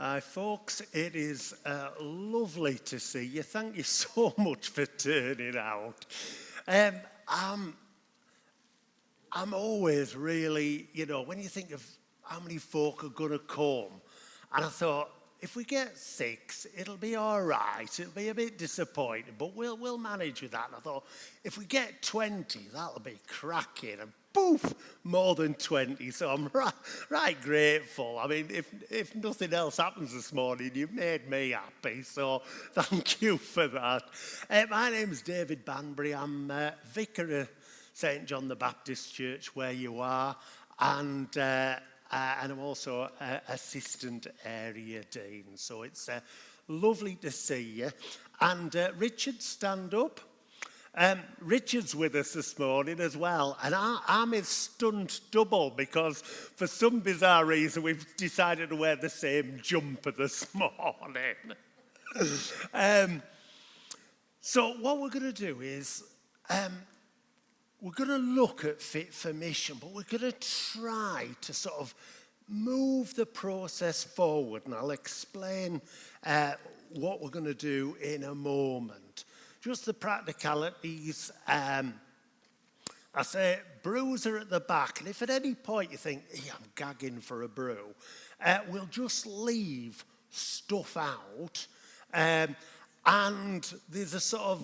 Hi folks, it is lovely to see you. Thank you so much for turning out. I'm always really, when you think of how many folk are going to come, and I thought, if we get 6, it'll be all right. It'll be a bit disappointing, but we'll manage with that. And I thought, if we get 20, that'll be cracking. And poof, more than 20. So I'm right grateful. I mean, if nothing else happens this morning, you've made me happy. So thank you for that. My name's David Banbury. I'm vicar of St. John the Baptist Church, where you are, and I'm also assistant area dean. So it's lovely to see you. And Richard, stand up. Richard's with us this morning as well, and I'm his stunt double because for some bizarre reason we've decided to wear the same jumper this morning. So what we're going to do is we're going to look at Fit for Mission, but we're going to try to sort of move the process forward, and I'll explain what we're going to do in a moment. Just the practicalities. I say brews are at the back, and if at any point you think, I'm gagging for a brew, we'll just leave stuff out, and there's a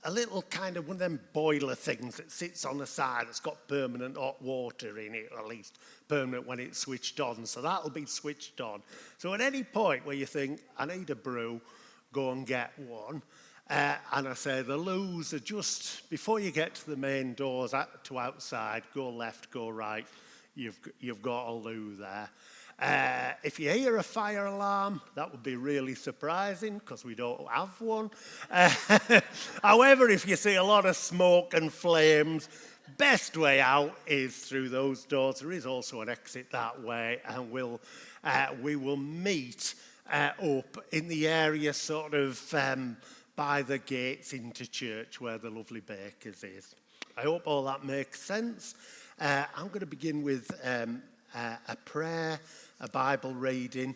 little kind of one of them boiler things that sits on the side that's got permanent hot water in it, or at least permanent when it's switched on, so that'll be switched on. So at any point where you think, I need a brew, go and get one. And I say the loos are just, before you get to the main doors to outside, go left, go right, you've got a loo there. If you hear a fire alarm, that would be really surprising because we don't have one. However, if you see a lot of smoke and flames, best way out is through those doors. There is also an exit that way, and we will meet up in the area sort of by the gates into church where the lovely bakers is. I hope all that makes sense. I'm going to begin with a prayer, a Bible reading,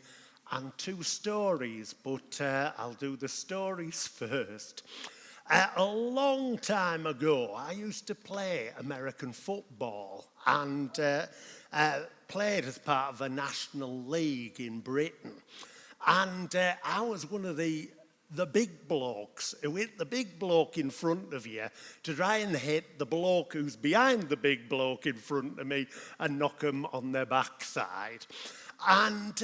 and 2 stories, but I'll do the stories first. A long time ago, I used to play American football and played as part of a national league in Britain. And I was one of the big blokes who hit the big bloke in front of you to try and hit the bloke who's behind the big bloke in front of me and knock them on their backside. And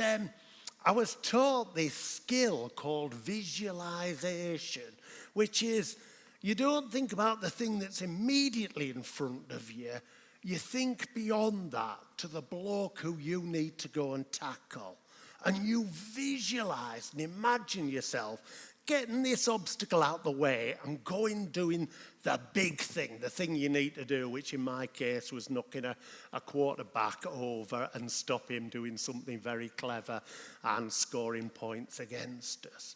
I was taught this skill called visualization, which is you don't think about the thing that's immediately in front of you. You think beyond that to the bloke who you need to go and tackle. And you visualize and imagine yourself getting this obstacle out the way and doing the big thing, the thing you need to do, which in my case was knocking a quarterback over and stop him doing something very clever and scoring points against us.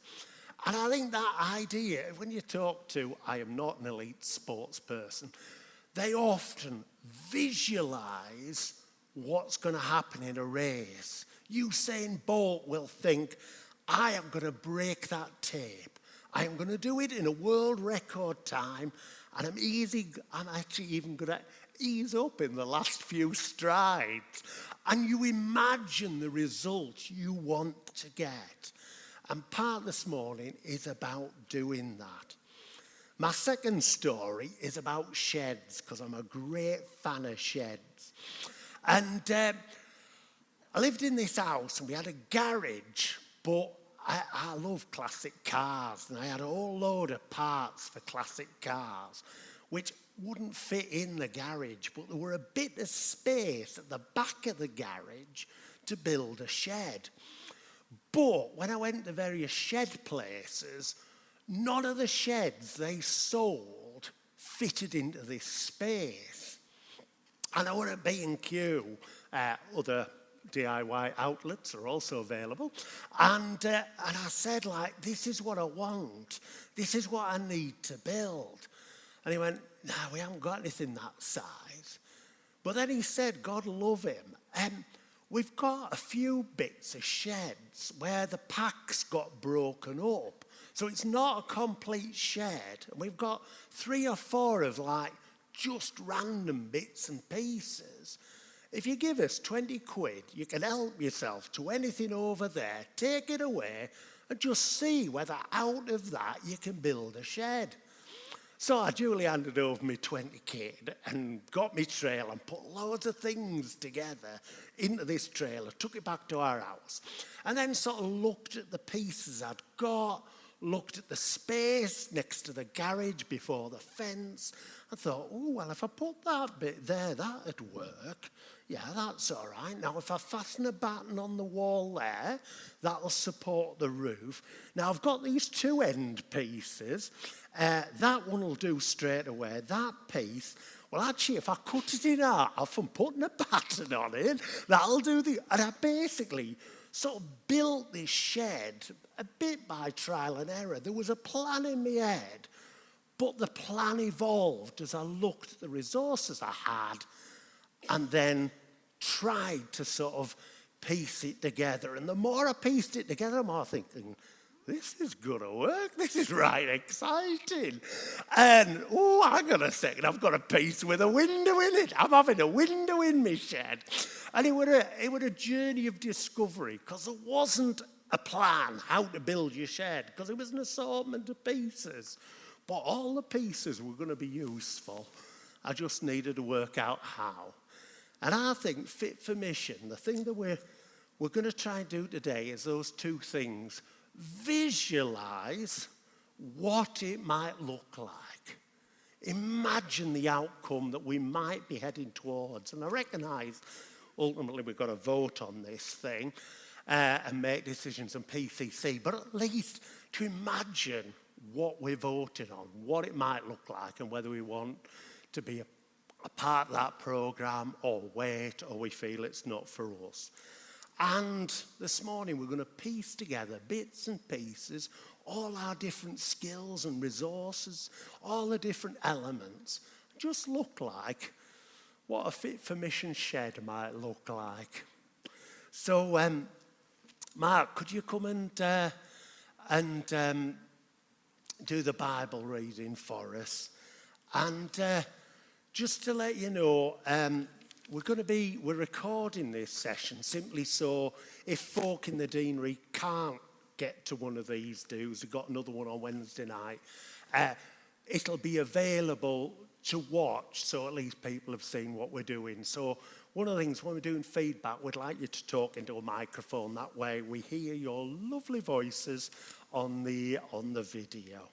And I think that idea, when you talk to, I am not an elite sports person, they often visualize what's going to happen in a race. Usain Bolt will think, I am going to break that tape. I am going to do it in a world record time, and I'm actually even going to ease up in the last few strides. And you imagine the results you want to get. And part this morning is about doing that. My second story is about sheds, because I'm a great fan of sheds. And I lived in this house and we had a garage, but I love classic cars, and I had a whole load of parts for classic cars, which wouldn't fit in the garage, but there were a bit of space at the back of the garage to build a shed. But when I went to various shed places, none of the sheds they sold fitted into this space. And I were at B&Q, other DIY outlets are also available, and I said, this is what I want, this is what I need to build. And he went, no, we haven't got anything that size. But then he said, God love him, we've got a few bits of sheds where the packs got broken up. So it's not a complete shed. And we've got 3 or 4 of like just random bits and pieces. If you give us 20 quid, you can help yourself to anything over there, take it away, and just see whether out of that you can build a shed. So I duly handed over my 20 quid and got my trailer and put loads of things together into this trailer, took it back to our house, and then sort of looked at the pieces I'd got, looked at the space next to the garage before the fence, and thought, oh, well, if I put that bit there, that'd work. Yeah, that's all right. Now, if I fasten a batten on the wall there, that'll support the roof. Now, I've got these 2 end pieces. That one will do straight away. That piece, well, actually, if I cut it in half and putting a batten on it, that'll do the... And I basically sort of built this shed a bit by trial and error. There was a plan in my head, but the plan evolved as I looked at the resources I had and then tried to sort of piece it together. And the more I pieced it together, the more thinking, this is going to work. This is right exciting. And, oh, hang on a second, I've got a piece with a window in it. I'm having a window in my shed. And it was a journey of discovery, because there wasn't a plan how to build your shed, because it was an assortment of pieces. But all the pieces were going to be useful. I just needed to work out how. And I think Fit for Mission, the thing that we're going to try and do today is those 2 things. Visualize what it might look like. Imagine the outcome that we might be heading towards. And I recognise ultimately we've got to vote on this thing and make decisions on PCC, but at least to imagine what we're voting on, what it might look like, and whether we want to be a part of that programme or wait, or we feel it's not for us. And this morning we're going to piece together bits and pieces, all our different skills and resources, all the different elements, just look like what a Fit for Mission shed might look like. So, Mark, could you come and do the Bible reading for us? And just to let you know, we're recording this session simply so if folk in the Deanery can't get to one of these do's, we've got another one on Wednesday night, it'll be available to watch, so at least people have seen what we're doing. So one of the things when we're doing feedback, we'd like you to talk into a microphone. That way we hear your lovely voices on the video.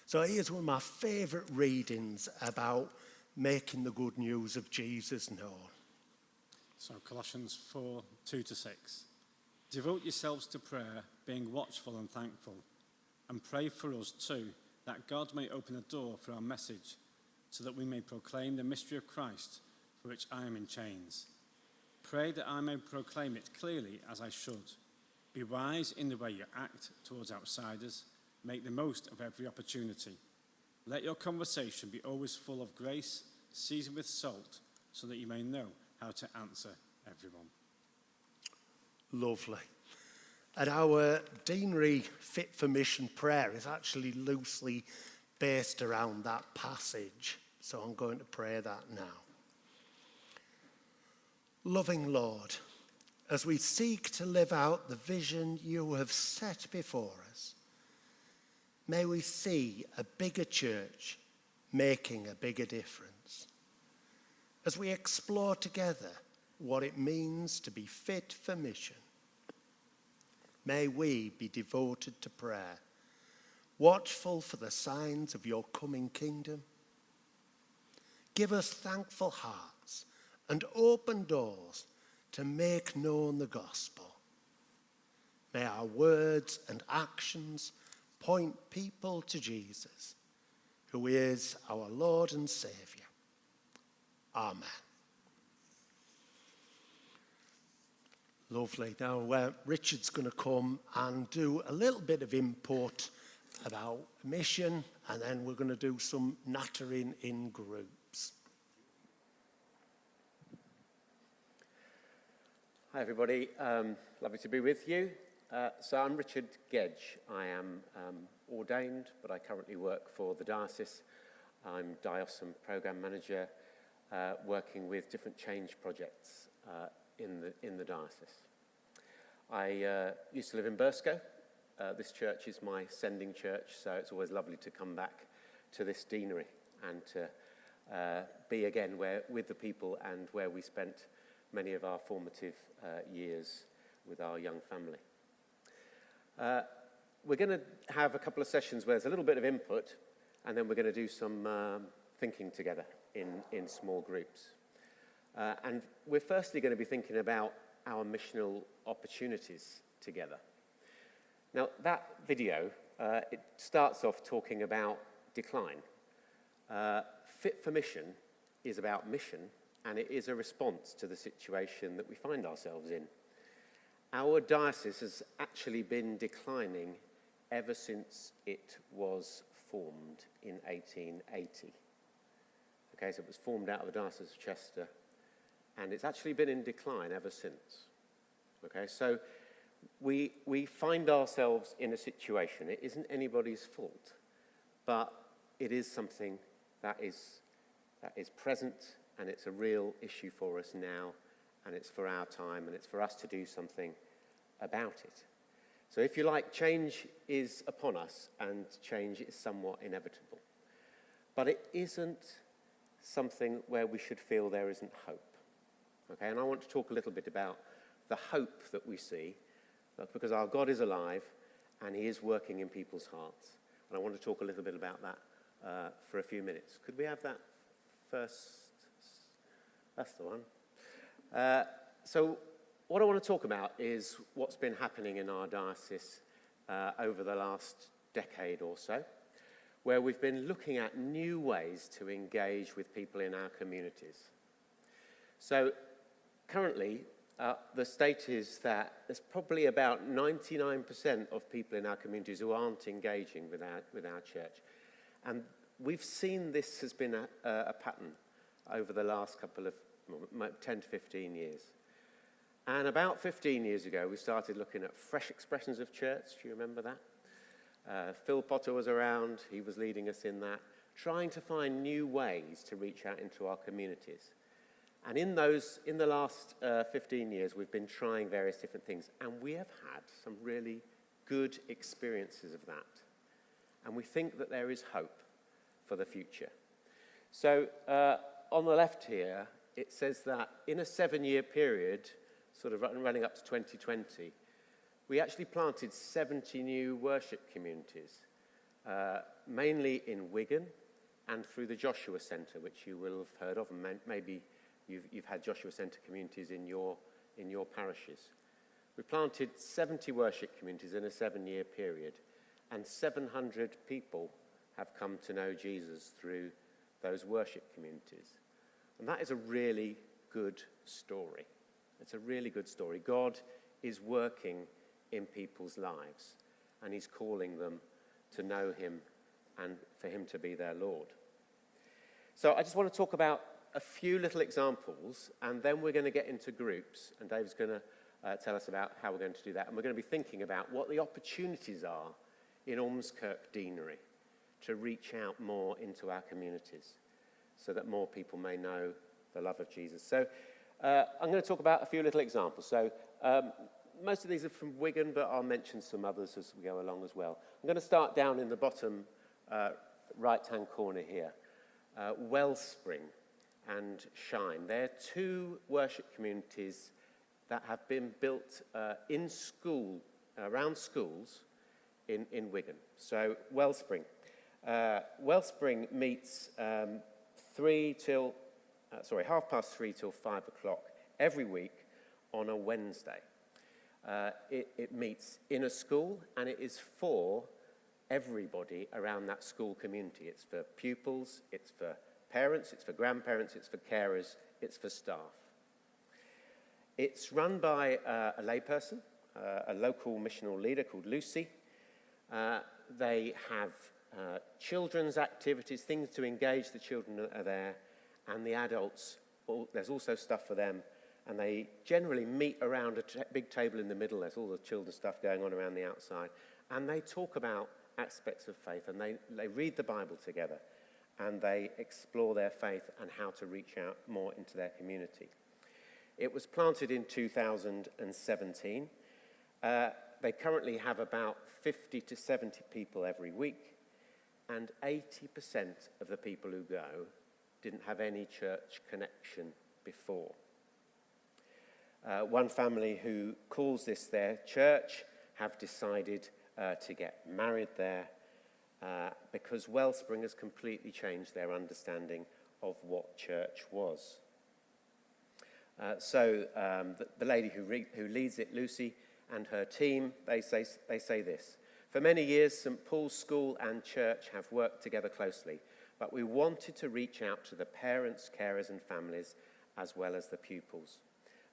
So here's one of my favourite readings about making the good news of Jesus known. So Colossians 4, 2-6. Devote yourselves to prayer, being watchful and thankful. And pray for us too, that God may open a door for our message, so that we may proclaim the mystery of Christ, for which I am in chains. Pray that I may proclaim it clearly as I should. Be wise in the way you act towards outsiders. Make the most of every opportunity. Let your conversation be always full of grace, seasoned with salt, so that you may know how to answer everyone. Lovely. And our Deanery Fit for Mission prayer is actually loosely based around that passage. So I'm going to pray that now. Loving Lord, as we seek to live out the vision you have set before us, may we see a bigger church making a bigger difference. As we explore together what it means to be fit for mission, may we be devoted to prayer, watchful for the signs of your coming kingdom. Give us thankful hearts and open doors to make known the gospel. May our words and actions point people to Jesus, who is our Lord and Saviour. Amen. Lovely. Now, Richard's going to come and do a little bit of input about mission, and then we're going to do some nattering in groups. Hi everybody, lovely to be with you. So I'm Richard Gedge. I am ordained, but I currently work for the diocese. I'm Diocesan Programme Manager, working with different change projects in the diocese. I used to live in Burscough. This church is my sending church, so it's always lovely to come back to this deanery and to be again with the people and where we spent many of our formative years with our young family. We're going to have a couple of sessions where there's a little bit of input, and then we're going to do some thinking together in small groups. And we're firstly going to be thinking about our missional opportunities together. Now, that video, it starts off talking about decline. Fit for Mission is about mission, and it is a response to the situation that we find ourselves in. Our diocese has actually been declining ever since it was formed in 1880. Okay, so it was formed out of the Diocese of Chester, and it's actually been in decline ever since. Okay, so we find ourselves in a situation. It isn't anybody's fault, but it is something that is present, and it's a real issue for us now, and it's for our time, and it's for us to do something about it. So if you like, change is upon us, and change is somewhat inevitable. But it isn't something where we should feel there isn't hope. Okay, and I want to talk a little bit about the hope that we see, because our God is alive, and he is working in people's hearts. And I want to talk a little bit about that for a few minutes. Could we have that first? That's the one. So what I want to talk about is what's been happening in our diocese over the last decade or so, where we've been looking at new ways to engage with people in our communities. So currently, the state is that there's probably about 99% of people in our communities who aren't engaging with our church. And we've seen this has been a pattern over the last couple of 10 to 15 years. And about 15 years ago, we started looking at fresh expressions of church. Do you remember that? Phil Potter was around. He was leading us in that, trying to find new ways to reach out into our communities. And in the last 15 years, we've been trying various different things. And we have had some really good experiences of that. And we think that there is hope for the future. So on the left here, it says that in a 7-year period, sort of running up to 2020, we actually planted 70 new worship communities, mainly in Wigan and through the Joshua Centre, which you will have heard of, and maybe you've had Joshua Centre communities in your parishes. We planted 70 worship communities in a 7-year period, and 700 people have come to know Jesus through those worship communities. And that is a really good story. It's a really good story. God is working in people's lives, and he's calling them to know him and for him to be their Lord. So I just want to talk about a few little examples, and then we're going to get into groups, and Dave's going to tell us about how we're going to do that. And we're going to be thinking about what the opportunities are in Ormskirk Deanery to reach out more into our communities so that more people may know the love of Jesus. So I'm going to talk about a few little examples. So most of these are from Wigan, but I'll mention some others as we go along as well. I'm going to start down in the bottom right-hand corner here. Wellspring and Shine. They're two worship communities that have been built in school, around schools in Wigan. So Wellspring. Wellspring meets 3:30 till 5 o'clock every week on a Wednesday. It meets in a school, and it is for everybody around that school community. It's for pupils, it's for parents, it's for grandparents, it's for carers, it's for staff. It's run by a layperson, a local missional leader called Lucy. They have children's activities, things to engage the children that are there, and the adults. There's also stuff for them and they generally meet around a big table in the middle. There's all the children's stuff going on around the outside, and they talk about aspects of faith, and they read the Bible together, and they explore their faith and how to reach out more into their community. It was planted in 2017. They currently have about 50 to 70 people every week, and 80% of the people who go didn't have any church connection before. One family who calls this their church have decided to get married there because Wellspring has completely changed their understanding of what church was. So the lady who leads it, Lucy, and her team, they say this: for many years, St. Paul's School and church have worked together closely, but we wanted to reach out to the parents, carers and families, as well as the pupils.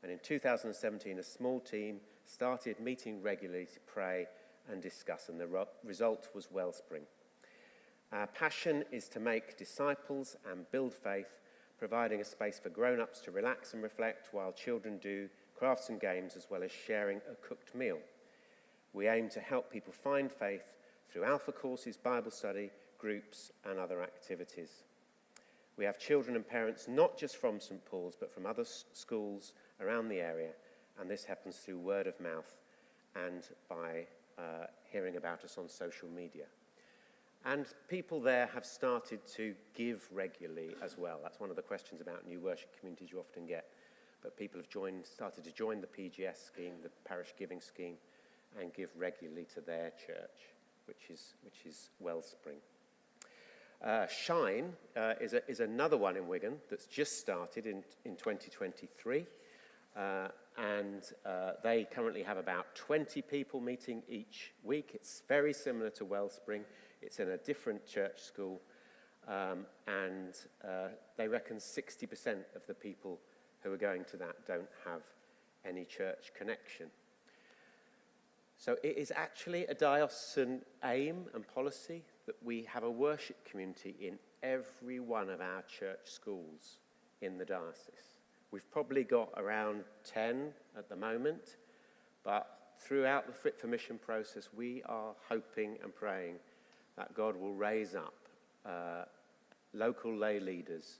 And in 2017, a small team started meeting regularly to pray and discuss, and the result was Wellspring. Our passion is to make disciples and build faith, providing a space for grown-ups to relax and reflect while children do crafts and games, as well as sharing a cooked meal. We aim to help people find faith through alpha courses, Bible study, groups, and other activities. We have children and parents not just from St. Paul's, but from other schools around the area, and this happens through word of mouth and by hearing about us on social media. And people there have started to give regularly as well. That's one of the questions about new worship communities you often get. But people have started to join the PGS scheme, the parish giving scheme, and give regularly to their church, which is Wellspring. Shine is another one in Wigan that's just started in 2023. And they currently have about 20 people meeting each week. It's very similar to Wellspring. It's in a different church school. And they reckon 60% of the people who are going to that don't have any church connection. So it is actually a diocesan aim and policy that we have a worship community in every one of our church schools in the diocese. We've probably got around 10 at the moment, but throughout the Fit for Mission process, we are hoping and praying that God will raise up local lay leaders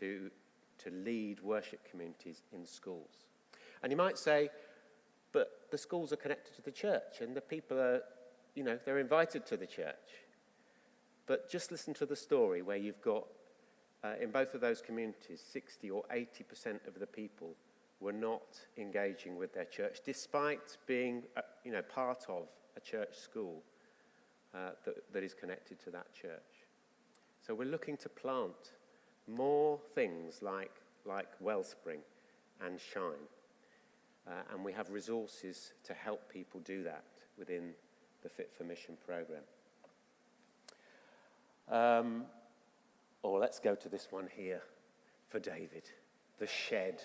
to lead worship communities in schools. And you might say, but the schools are connected to the church and the people are, they're invited to the church. But just listen to the story where you've got, in both of those communities, 60 or 80% of the people were not engaging with their church, despite being, part of a church school that is connected to that church. So we're looking to plant more things like Wellspring and Shine. And we have resources to help people do that within the Fit for Mission programme. Or let's go to this one here for David. The shed.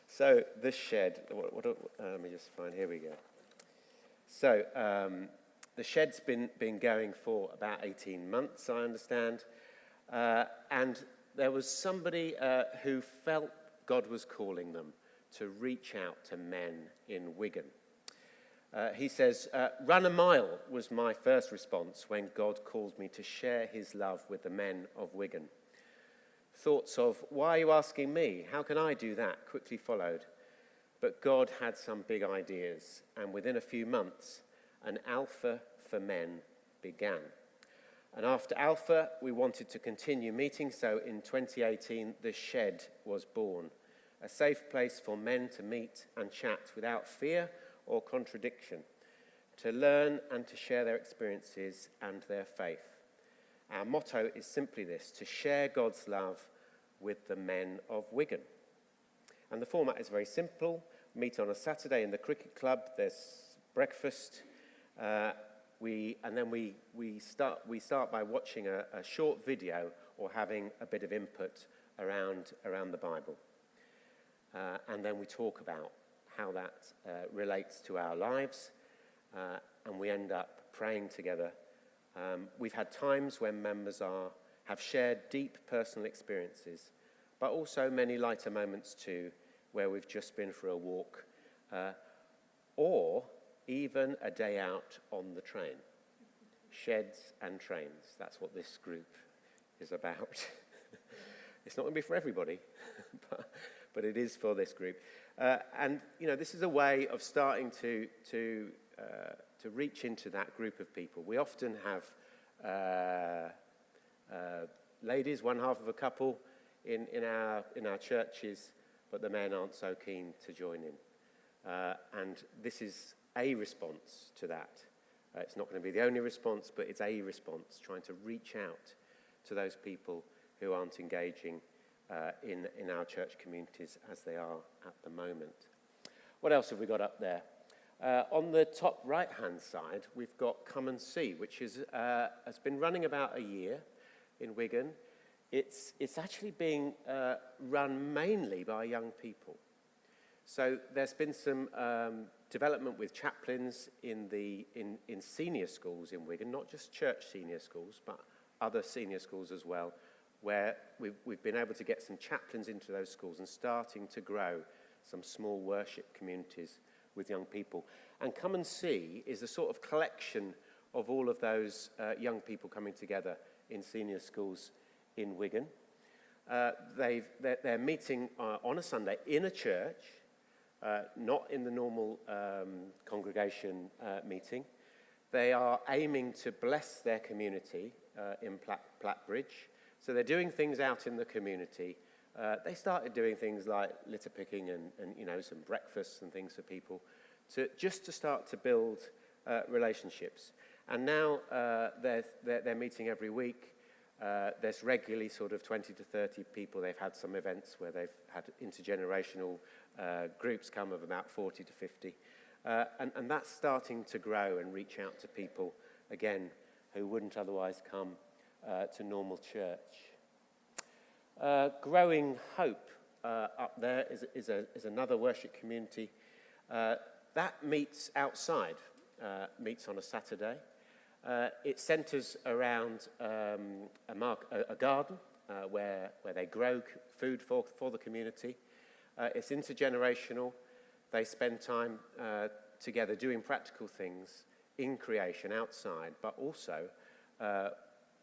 So, the shed. Let me just find, here we go. So, the shed's been going for about 18 months, I understand. And there was somebody who felt God was calling them to reach out to men in Wigan. He says, run a mile was my first response when God called me to share his love with the men of Wigan. Thoughts of, why are you asking me? How can I do that? Quickly followed. But God had some big ideas, and within a few months, an Alpha for Men began. And after Alpha, we wanted to continue meeting, so in 2018, the Shed was born, a safe place for men to meet and chat without fear or contradiction, to learn and to share their experiences and their faith. Our motto is simply this: to share God's love with the men of Wigan. And the format is very simple. We meet on a Saturday in the cricket club. There's breakfast. We start by watching a short video or having a bit of input around the Bible. And then we talk about how that relates to our lives. And we end up praying together. We've had times when members are have shared deep personal experiences, but also many lighter moments too, where we've just been for a walk, or even a day out on the train. Sheds and trains, that's what this group is about. It's not going to be for everybody, but it is for this group. And, you know, this is a way of starting to reach into that group of people. We often have ladies, one half of a couple in our churches, but the men aren't so keen to join in. And this is a response to that. It's not going to be the only response, but it's a response, trying to reach out to those people who aren't engaging in our church communities as they are at the moment. What else have we got up there? On the top right-hand side, we've got Come and See, which has been running about a year in Wigan. It's actually being run mainly by young people. So there's been some development with chaplains in senior schools in Wigan, not just church senior schools, but other senior schools as well, where we've been able to get some chaplains into those schools and starting to grow some small worship communities with young people. And Come and See is a sort of collection of all of those young people coming together in senior schools in Wigan. They're meeting on a Sunday in a church, not in the normal congregation meeting. They are aiming to bless their community in Plattbridge. So they're doing things out in the community. They started doing things like litter picking and you know, some breakfasts and things for people just to start to build relationships. And now they're meeting every week. There's regularly sort of 20 to 30 people. They've had some events where they've had intergenerational groups come of about 40 to 50. And that's starting to grow and reach out to people, again, who wouldn't otherwise come to normal church. Growing Hope up there is another worship community. That meets outside, meets on a Saturday. It centres around a garden where they grow food for the community. It's intergenerational. They spend time together doing practical things in creation, outside, but also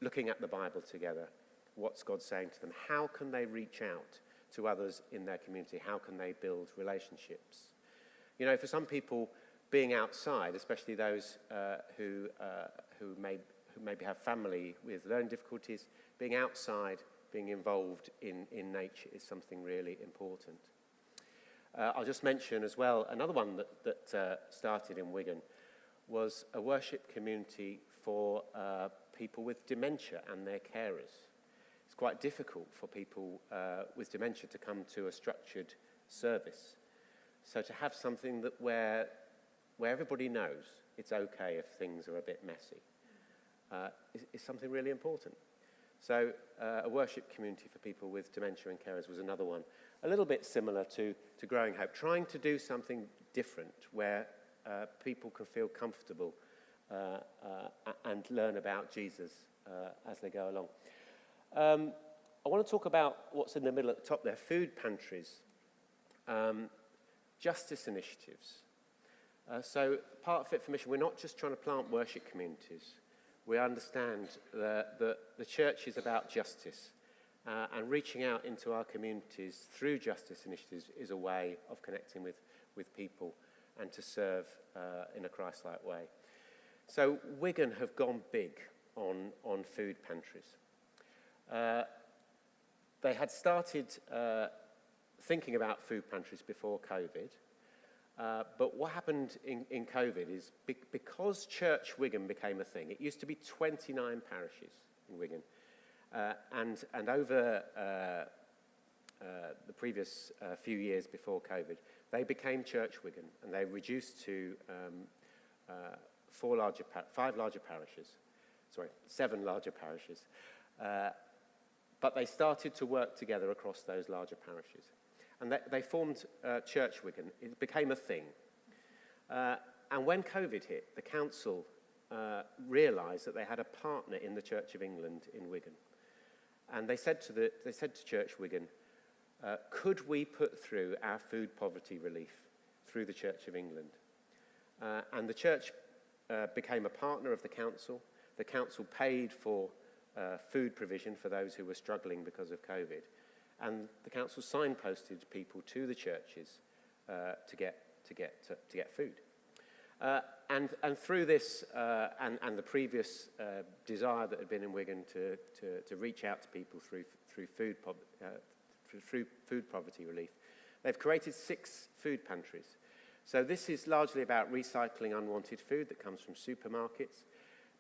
looking at the Bible together. What's God saying to them? How can they reach out to others in their community? How can they build relationships? You know, for some people, being outside, especially those who maybe have family with learning difficulties, being outside, being involved in nature is something really important. I'll just mention as well, another one that started in Wigan was a worship community for people with dementia and their carers. It's quite difficult for people with dementia to come to a structured service. So to have something where everybody knows it's okay if things are a bit messy is something really important. So a worship community for people with dementia and carers was another one. A little bit similar to Growing Hope, trying to do something different where people can feel comfortable and learn about Jesus as they go along. I want to talk about what's in the middle at the top there, food pantries, justice initiatives. So part of Fit for Mission, we're not just trying to plant worship communities. We understand that the church is about justice, and reaching out into our communities through justice initiatives is a way of connecting with people and to serve in a Christ-like way. So Wigan have gone big on food pantries. They had started thinking about food pantries before COVID. But what happened in COVID is because Church Wigan became a thing, it used to be 29 parishes in Wigan. And over the previous few years before COVID, they became Church Wigan, and they reduced to 7 larger parishes. But they started to work together across those larger parishes. And they formed Church Wigan. It became a thing. And when COVID hit, the council realised that they had a partner in the Church of England in Wigan. And they said to Church Wigan, could we put through our food poverty relief through the Church of England? And the church became a partner of the council. The council paid for food provision for those who were struggling because of COVID. And the council signposted people to the churches to get food. And through this and the previous desire that had been in Wigan to reach out to people through food poverty relief, they've created 6 food pantries. So this is largely about recycling unwanted food that comes from supermarkets.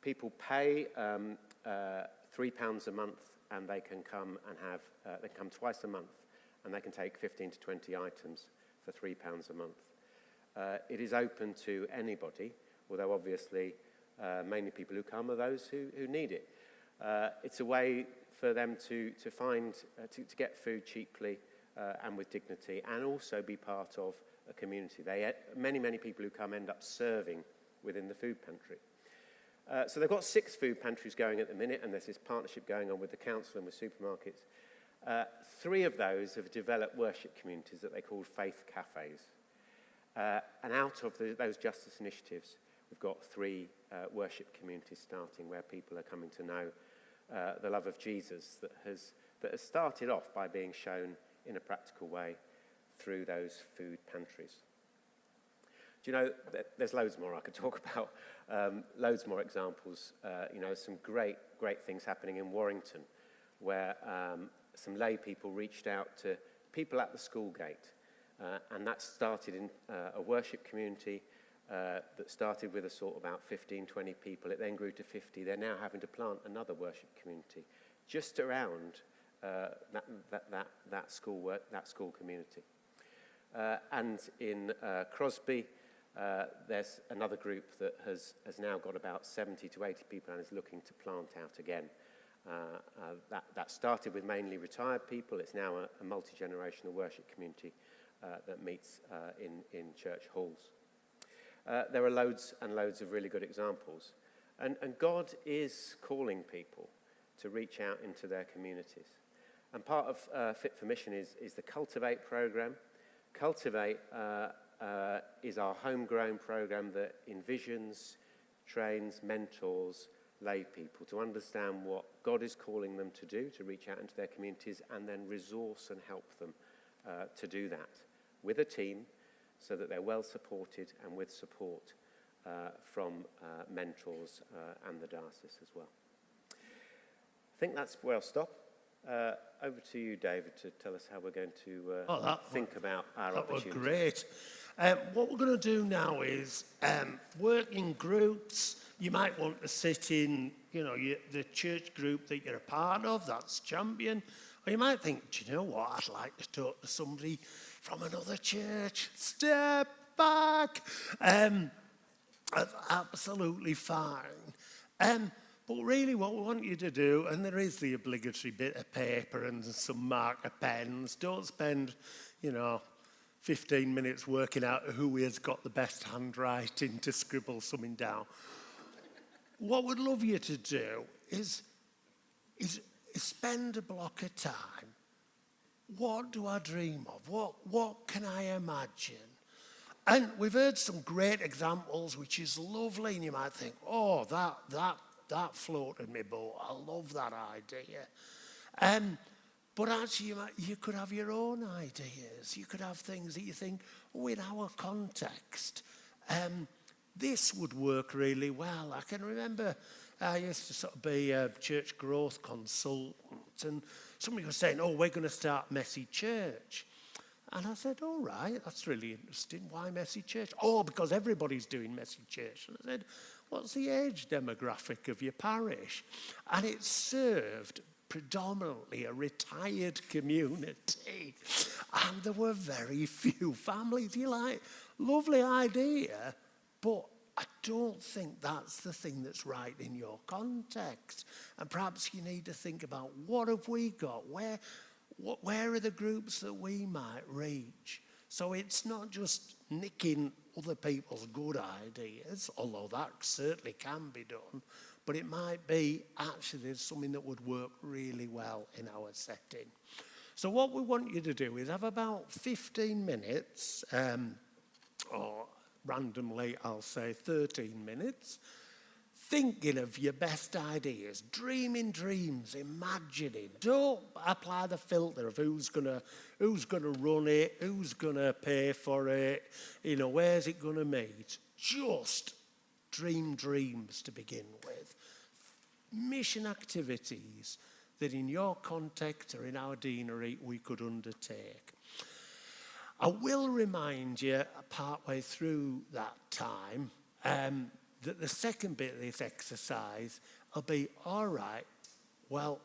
People pay £3 a month, and they can come and they come twice a month, and they can take 15 to 20 items for £3 a month. It is open to anybody, although obviously mainly people who come are those who need it. It's a way for them to get food cheaply and with dignity, and also be part of a community. Many people who come end up serving within the food pantry. So they've got 6 food pantries going at the minute, and there's this partnership going on with the council and with supermarkets. 3 of those have developed worship communities that they call faith cafes. And out of those justice initiatives, we've got 3 worship communities starting where people are coming to know the love of Jesus that has started off by being shown in a practical way through those food pantries. Do you know, there's loads more I could talk about, loads more examples. Some great things happening in Warrington, where some lay people reached out to people at the school gate, and that started in a worship community that started with a sort of about 15, 20 people. It then grew to 50. They're now having to plant another worship community just around that school community. And in Crosby, there's another group that has now got about 70 to 80 people and is looking to plant out again. That started with mainly retired people. It's now a multi-generational worship community that meets in church halls. There are loads and loads of really good examples. And God is calling people to reach out into their communities. And part of Fit for Mission is the Cultivate programme. Cultivate is our homegrown programme that envisions, trains, mentors lay people to understand what God is calling them to do, to reach out into their communities, and then resource and help them to do that with a team so that they're well supported and with support from mentors and the diocese as well. I think that's where I'll stop. Over to you, David, to tell us how we're going to think about our opportunities. That was great. What we're going to do now is work in groups. You might want to sit in, the church group that you're a part of, that's Champion. Or you might think, do you know what, I'd like to talk to somebody from another church. Step back. That's absolutely fine. But really what we want you to do, and there is the obligatory bit of paper and some marker pens. Don't spend, 15 minutes working out who has got the best handwriting to scribble something down. What we'd love you to do is spend a block of time. What do I dream of? What can I imagine? And we've heard some great examples, which is lovely, and you might think, oh, that floated my boat. I love that idea. But actually, you could have your own ideas. You could have things that you think, oh, in our context, this would work really well. I can remember I used to sort of be a church growth consultant, and somebody was saying, oh, we're going to start Messy Church. And I said, all right, that's really interesting. Why Messy Church? Oh, because everybody's doing Messy Church. And I said, what's the age demographic of your parish? And it served predominantly a retired community. And there were very few families. You're like, lovely idea, but I don't think that's the thing that's right in your context. And perhaps you need to think about, what have we got? Where are the groups that we might reach? So it's not just nicking other people's good ideas, although that certainly can be done, but it might be actually there's something that would work really well in our setting. So what we want you to do is have about 15 minutes, or randomly I'll say 13 minutes, thinking of your best ideas, dreaming dreams, imagining. Don't apply the filter of who's gonna run it, who's gonna pay for it, where's it gonna meet. Just dream dreams to begin with. Mission activities that in your context or in our deanery we could undertake. I will remind you partway through that time that the second bit of this exercise will be, all right, well,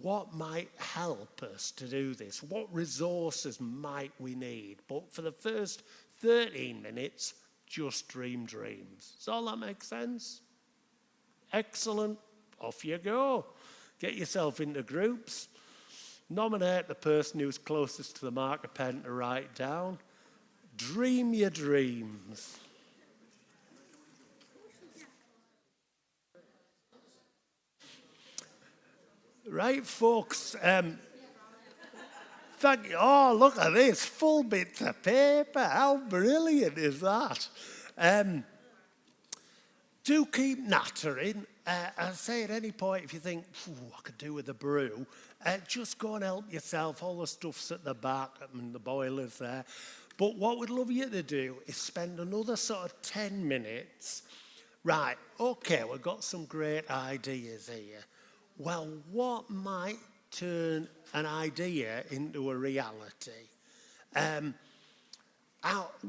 what might help us to do this? What resources might we need? But for the first 13 minutes, just dream dreams. Does all that make sense? Excellent. Off you go. Get yourself into groups. Nominate the person who's closest to the marker pen to write down. Dream your dreams. Right, folks. Thank you. Oh, look at this. Full bits of paper. How brilliant is that? Do keep nattering. I say at any point, if you think, I could do with a brew, just go and help yourself. All the stuff's at the back and the boiler's there. But what we'd love you to do is spend another sort of 10 minutes. Right, okay, we've got some great ideas here. Well, what might turn an idea into a reality?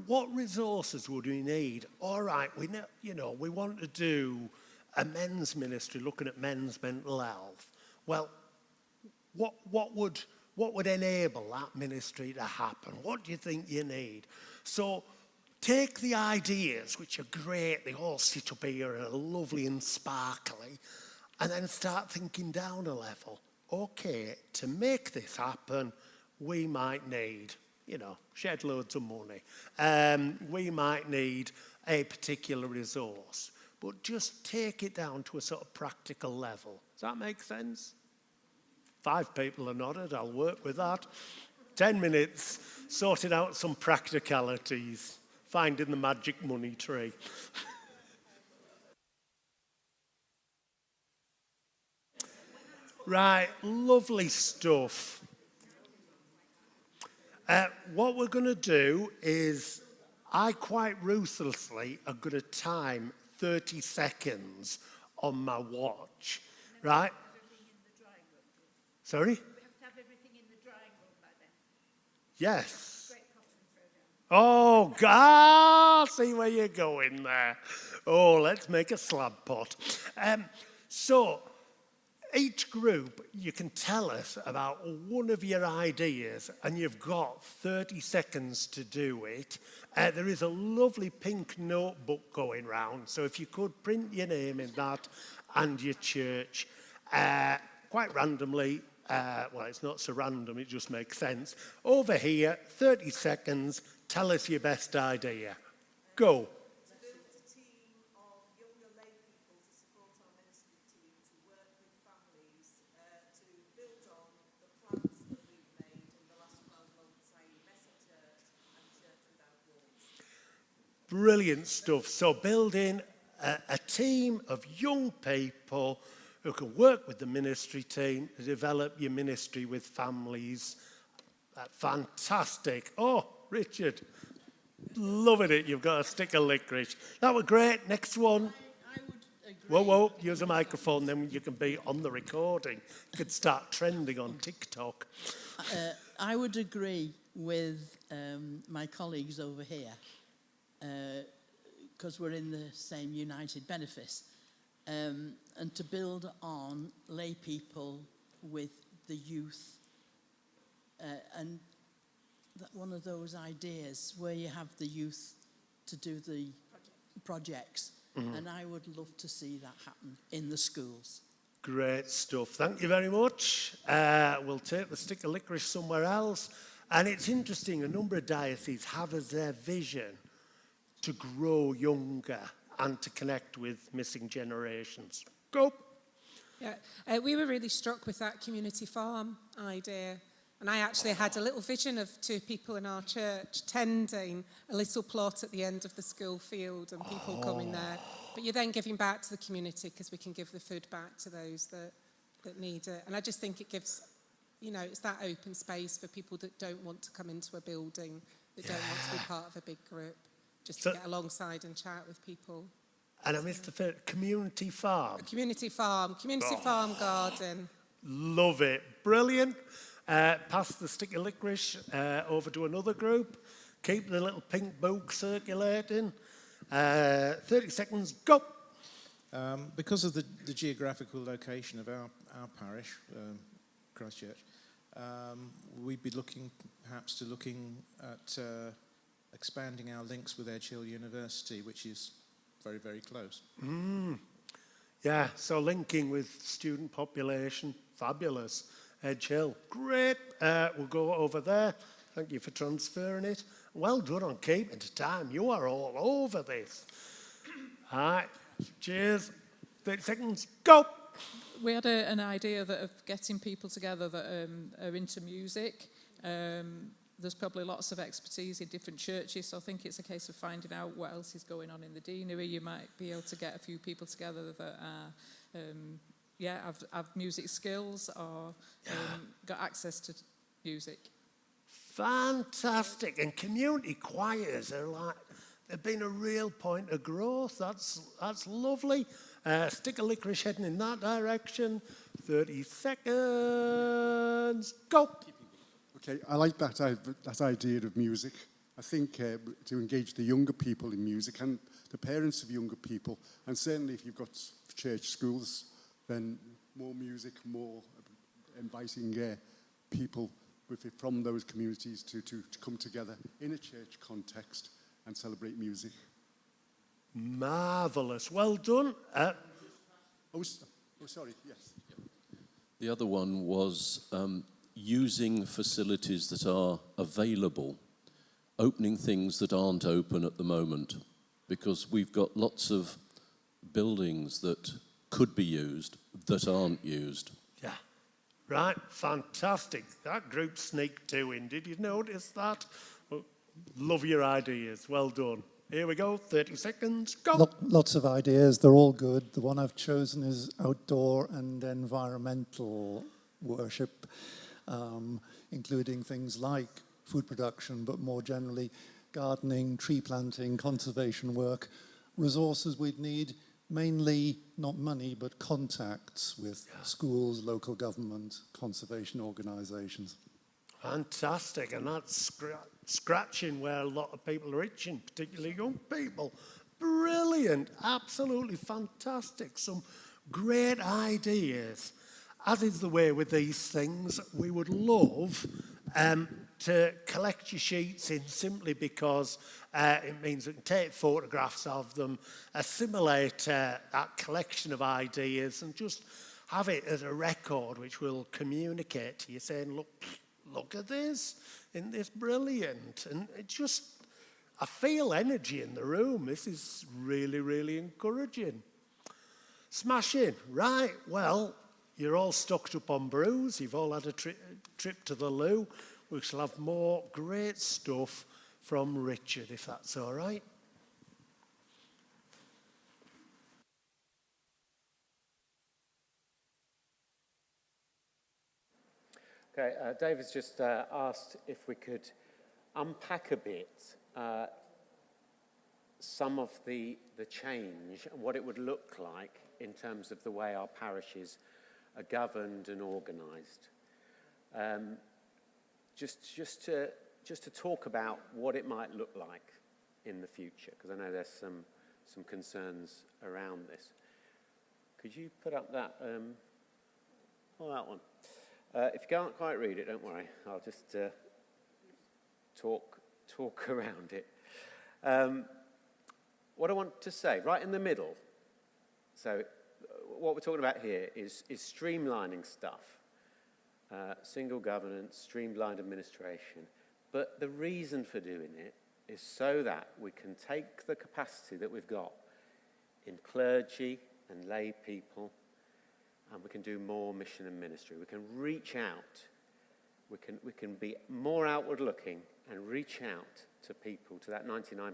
What resources would we need? All right, we want to do a men's ministry looking at men's mental health. Well, what would enable that ministry to happen? What do you think you need? So take the ideas, which are great, they all sit up here and are lovely and sparkly, and then start thinking down a level. Okay, to make this happen, we might need, shed loads of money. We might need a particular resource. But just take it down to a sort of practical level. Does that make sense? 5 people are nodded, I'll work with that. 10 minutes, sorting out some practicalities, finding the magic money tree. Right, lovely stuff. What we're going to do is, I quite ruthlessly are going to time 30 seconds on my watch, right? Sorry? We have to have everything in the drying room by then. Yes. Great cotton throwdown. Oh, God, see where you're going there. Oh, let's make a slab pot. So, each group, you can tell us about one of your ideas, and you've got 30 seconds to do it. There is a lovely pink notebook going round, so if you could print your name in that and your church, quite randomly, well, it's not so random, it just makes sense. Over here, 30 seconds, tell us your best idea. Go. Brilliant stuff. So building a team of young people who can work with the ministry team to develop your ministry with families. Fantastic. Oh, Richard, loving it. You've got a stick of licorice. That was great. Next one. I would agree. Whoa, use a microphone, then you can be on the recording. You could start trending on TikTok. I would agree with my colleagues over here, because we're in the same united benefice, and to build on lay people with the youth, and one of those ideas where you have the youth to do the projects, and I would love to see that happen in the schools. Great stuff. Thank you very much. We'll take the stick of licorice somewhere else. And it's interesting, a number of dioceses have as their vision to grow younger and to connect with missing generations. Go. Yeah, we were really struck with that community farm idea. And I actually had a little vision of 2 people in our church tending a little plot at the end of the school field and people coming there. But you're then giving back to the community because we can give the food back to those that need it. And I just think it gives, it's that open space for people that don't want to come into a building, that don't want to be part of a big group, just to get alongside and chat with people. And I missed the first, community farm. A community farm garden. Love it. Brilliant. Pass the sticky licorice over to another group. Keep the little pink book circulating. 30 seconds, go. Because of the geographical location of our parish, Christchurch, we'd be looking at expanding our links with Edge Hill University, which is very, very close. Yeah, so linking with student population, fabulous. Edge Hill, great. We'll go over there. Thank you for transferring it. Well done on keeping to time. You are all over this. All right, cheers. 30 seconds, go. We had an idea of getting people together that are into music. There's probably lots of expertise in different churches, so I think it's a case of finding out what else is going on in the Deanery. You might be able to get a few people together that are, have music skills or got access to music. Fantastic. And community choirs are they've been a real point of growth. That's lovely. Stick a licorice heading in that direction. 30 seconds, go. Okay, I like that idea of music. I think to engage the younger people in music and the parents of younger people, and certainly if you've got church schools, then more music, more inviting people from those communities to come together in a church context and celebrate music. Marvellous. Well done. Sorry, yes. The other one was using facilities that are available, opening things that aren't open at the moment, because we've got lots of buildings that could be used that aren't used. Yeah, right, fantastic. That group sneaked 2 in. Did you notice that? Well, love your ideas. Well done. Here we go, 30 seconds, go. Lots of ideas, they're all good. The one I've chosen is outdoor and environmental worship, including things like food production, but more generally gardening, tree planting, conservation work, resources we'd need, mainly not money, but contacts with schools, local government, conservation organisations. Fantastic, and that's scratching where a lot of people are itching, particularly young people. Brilliant, absolutely fantastic. Some great ideas. As is the way with these things, we would love to collect your sheets in simply because it means we can take photographs of them, assimilate that collection of ideas and just have it as a record which will communicate to you saying, look at this, isn't this brilliant? And it just, I feel energy in the room. This is really, really encouraging. Smashing, right, well, you're all stocked up on brews. You've all had a trip to the loo. We shall have more great stuff from Richard, if that's all right. Okay, David's just asked if we could unpack a bit some of the change and what it would look like in terms of the way our parishes are governed and organised. Just to talk about what it might look like in the future, because I know there's some concerns around this. Could you put up that? That one. If you can't quite read it, don't worry. I'll just talk around it. What I want to say, right in the middle. So, what we're talking about here is streamlining stuff. Single governance, streamlined administration. But the reason for doing it is so that we can take the capacity that we've got in clergy and lay people, and we can do more mission and ministry. We can reach out. We can be more outward looking and reach out to people, to that 99%,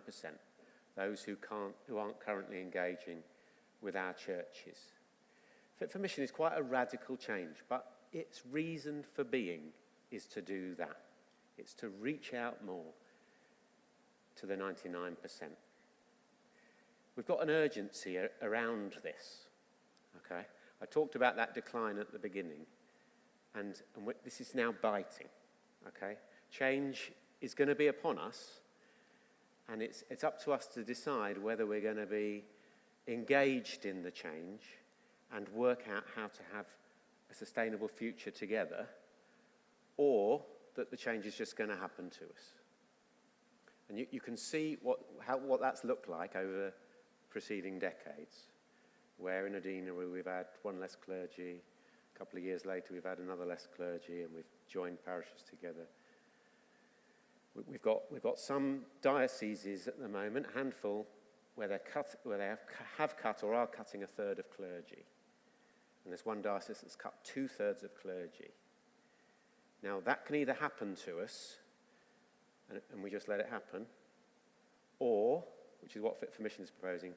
those who aren't currently engaging with our churches. Fit for Mission is quite a radical change, but its reason for being is to do that. It's to reach out more to the 99%. We've got an urgency around this, okay? I talked about that decline at the beginning, and this is now biting, okay? Change is going to be upon us, and it's up to us to decide whether we're going to be engaged in the change and work out how to have a sustainable future together, or that the change is just going to happen to us. And you can see what that's looked like over preceding decades, where in a deanery we've had one less clergy, a couple of years later we've had another less clergy, and we've joined parishes together. We've got some dioceses at the moment, a handful, where they have cut or are cutting a third of clergy. And there's one diocese that's cut 2/3 of clergy. Now, that can either happen to us, and we just let it happen, or, which is what Fit for Mission is proposing,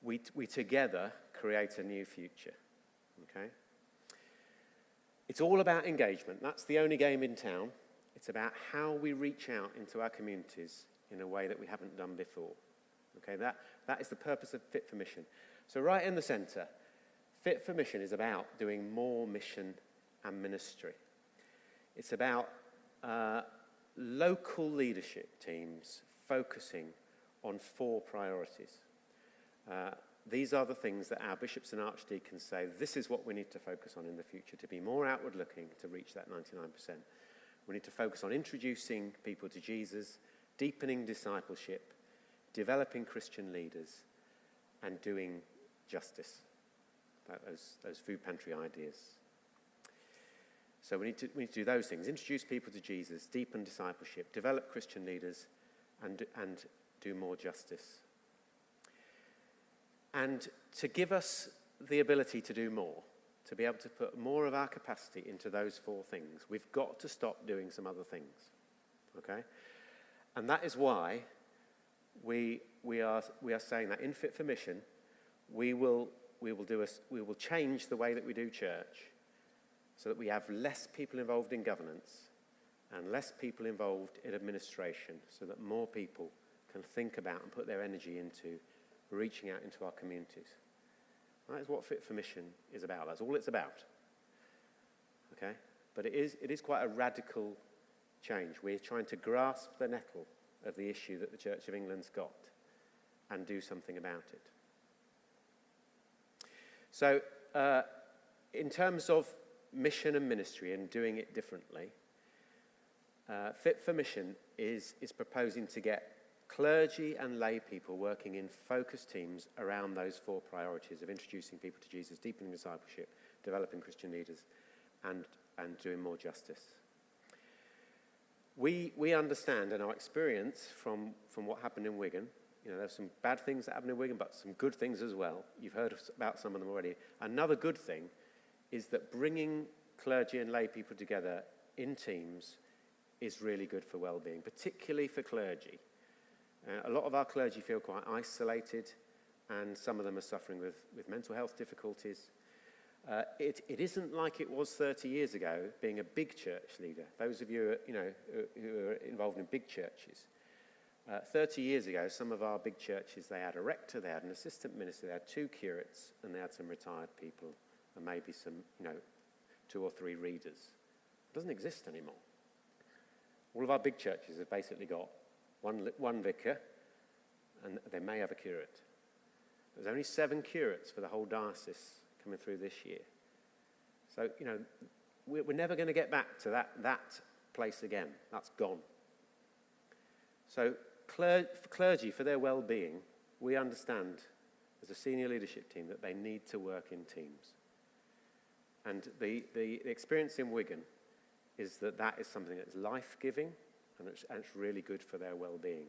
we together create a new future. Okay? It's all about engagement. That's the only game in town. It's about how we reach out into our communities in a way that we haven't done before. Okay, that is the purpose of Fit for Mission. So right in the centre, Fit for Mission is about doing more mission and ministry. It's about local leadership teams focusing on 4 priorities. These are the things that our bishops and archdeacons say, this is what we need to focus on in the future, to be more outward looking, to reach that 99%. We need to focus on introducing people to Jesus, deepening discipleship, developing Christian leaders, and doing justice. Those food pantry ideas. So we need to do those things: introduce people to Jesus, deepen discipleship, develop Christian leaders, and do more justice. And to give us the ability to do more, to be able to put more of our capacity into those 4 things, we've got to stop doing some other things. Okay? And that is why we are saying that in Fit for Mission, we will change the way that we do church, so that we have less people involved in governance and less people involved in administration, so that more people can think about and put their energy into reaching out into our communities. That is what Fit for Mission is about. That's all it's about. Okay? But it is quite a radical change. We're trying to grasp the nettle of the issue that the Church of England's got and do something about it. So, in terms of mission and ministry and doing it differently, Fit for Mission is proposing to get clergy and lay people working in focus teams around those 4 priorities of introducing people to Jesus, deepening discipleship, developing Christian leaders, and doing more justice. We understand in our experience from what happened in Wigan, there's some bad things that happened in Wigan, but some good things as well. You've heard about some of them already. Another good thing is that bringing clergy and lay people together in teams is really good for well-being, particularly for clergy. A lot of our clergy feel quite isolated, and some of them are suffering with mental health difficulties. It isn't like it was 30 years ago, being a big church leader. Those of you who are involved in big churches. 30 years ago, some of our big churches, they had a rector, they had an assistant minister, they had 2 curates, and they had some retired people, and maybe some, 2 or 3 readers. It doesn't exist anymore. All of our big churches have basically got one vicar, and they may have a curate. There's only 7 curates for the whole diocese coming through this year. So, we're never going to get back to that place again. That's gone. So, clergy, for their well-being, we understand as a senior leadership team that they need to work in teams. And the experience in Wigan is that is something that's life-giving, and it's really good for their well-being.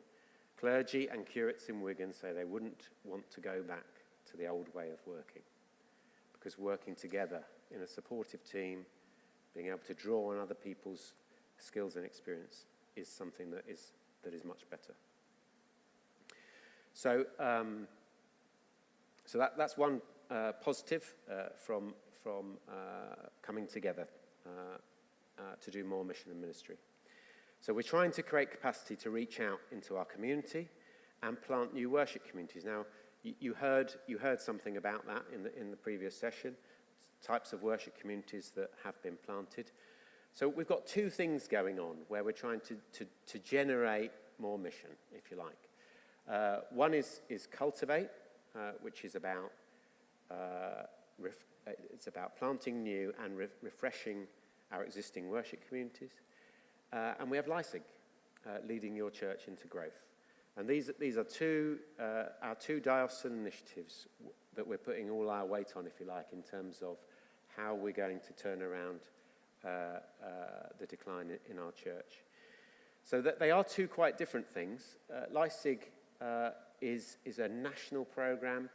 Clergy and curates in Wigan say they wouldn't want to go back to the old way of working. Because working together in a supportive team, being able to draw on other people's skills and experience is something that is much better. So, that's one positive from coming together to do more mission and ministry. So we're trying to create capacity to reach out into our community and plant new worship communities. Now, you heard something about that in the previous session, types of worship communities that have been planted. So we've got two things going on where we're trying to generate more mission, if you like. One is Cultivate, which is about it's about planting new and refreshing our existing worship communities. And we have Leipzig, leading your church into growth. And these are our two diocesan initiatives that we're putting all our weight on, if you like, in terms of how we're going to turn around the decline in our church. So that they are two quite different things. Leipzig is a national programme.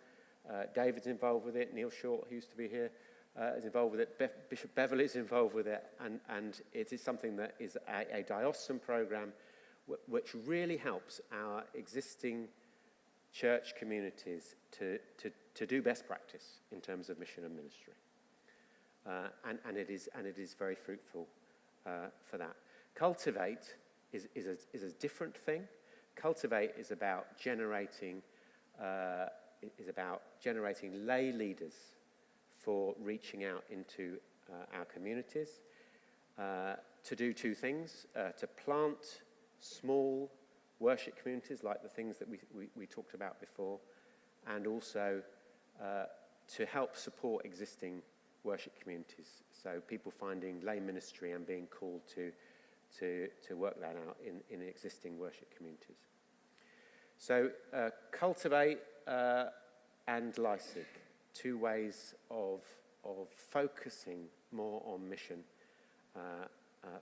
David's involved with it. Neil Short, who used to be here, is involved with it. Bishop Beverley is involved with it. And it is something that is a diocesan programme which really helps our existing church communities to do best practice in terms of mission and ministry. And it is very fruitful for that. Cultivate is a different thing. Cultivate is about generating lay leaders for reaching out into our communities to do two things: to plant small worship communities like the things that we talked about before, and also to help support existing worship communities. So people finding lay ministry and being called to work that out in existing worship communities. So Cultivate and Leipzig, two ways of focusing more on mission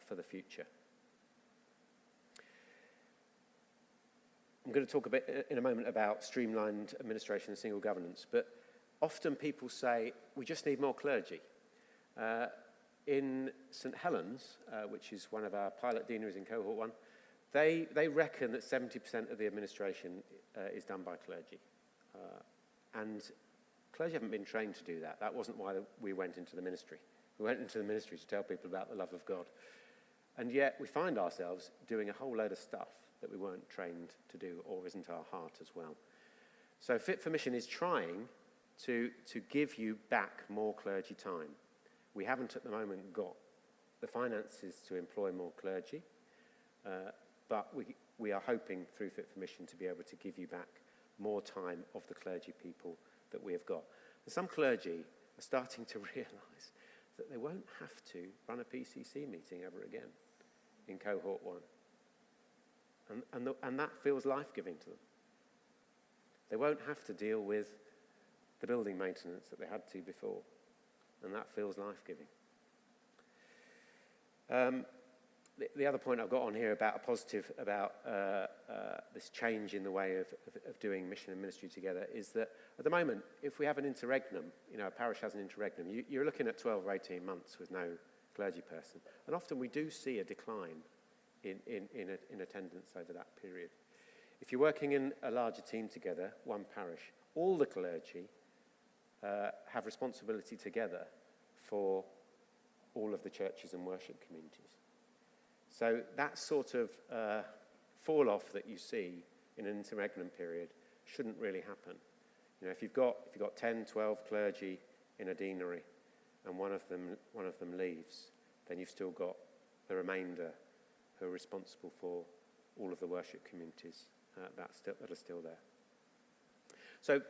for the future. I'm going to talk a bit in a moment about streamlined administration and single governance, but often people say, we just need more clergy. In St Helens, which is one of our pilot deaneries in Cohort 1, they reckon that 70% of the administration is done by clergy. And clergy haven't been trained to do that. That wasn't why we went into the ministry. We went into the ministry to tell people about the love of God. And yet we find ourselves doing a whole load of stuff that we weren't trained to do or isn't our heart as well. So Fit for Mission is trying to give you back more clergy time. We haven't at the moment got the finances to employ more clergy, but we are hoping through Fit for Mission to be able to give you back more time of the clergy people that we have got. And some clergy are starting to realise that they won't have to run a PCC meeting ever again in Cohort 1. And that feels life-giving to them. They won't have to deal with the building maintenance that they had to before, and that feels life-giving. The other point I've got on here about a positive about this change in the way of doing mission and ministry together is that at the moment, if we have an interregnum, a parish has an interregnum, you're looking at 12 or 18 months with no clergy person, and often we do see a decline in attendance over that period. If you're working in a larger team together, one parish, all the clergy have responsibility together for all of the churches and worship communities. So that sort of fall off that you see in an interregnum period shouldn't really happen. If you've got 10, 12 clergy in a deanery and one of them leaves, then you've still got the remainder who are responsible for all of the worship communities that are still there. So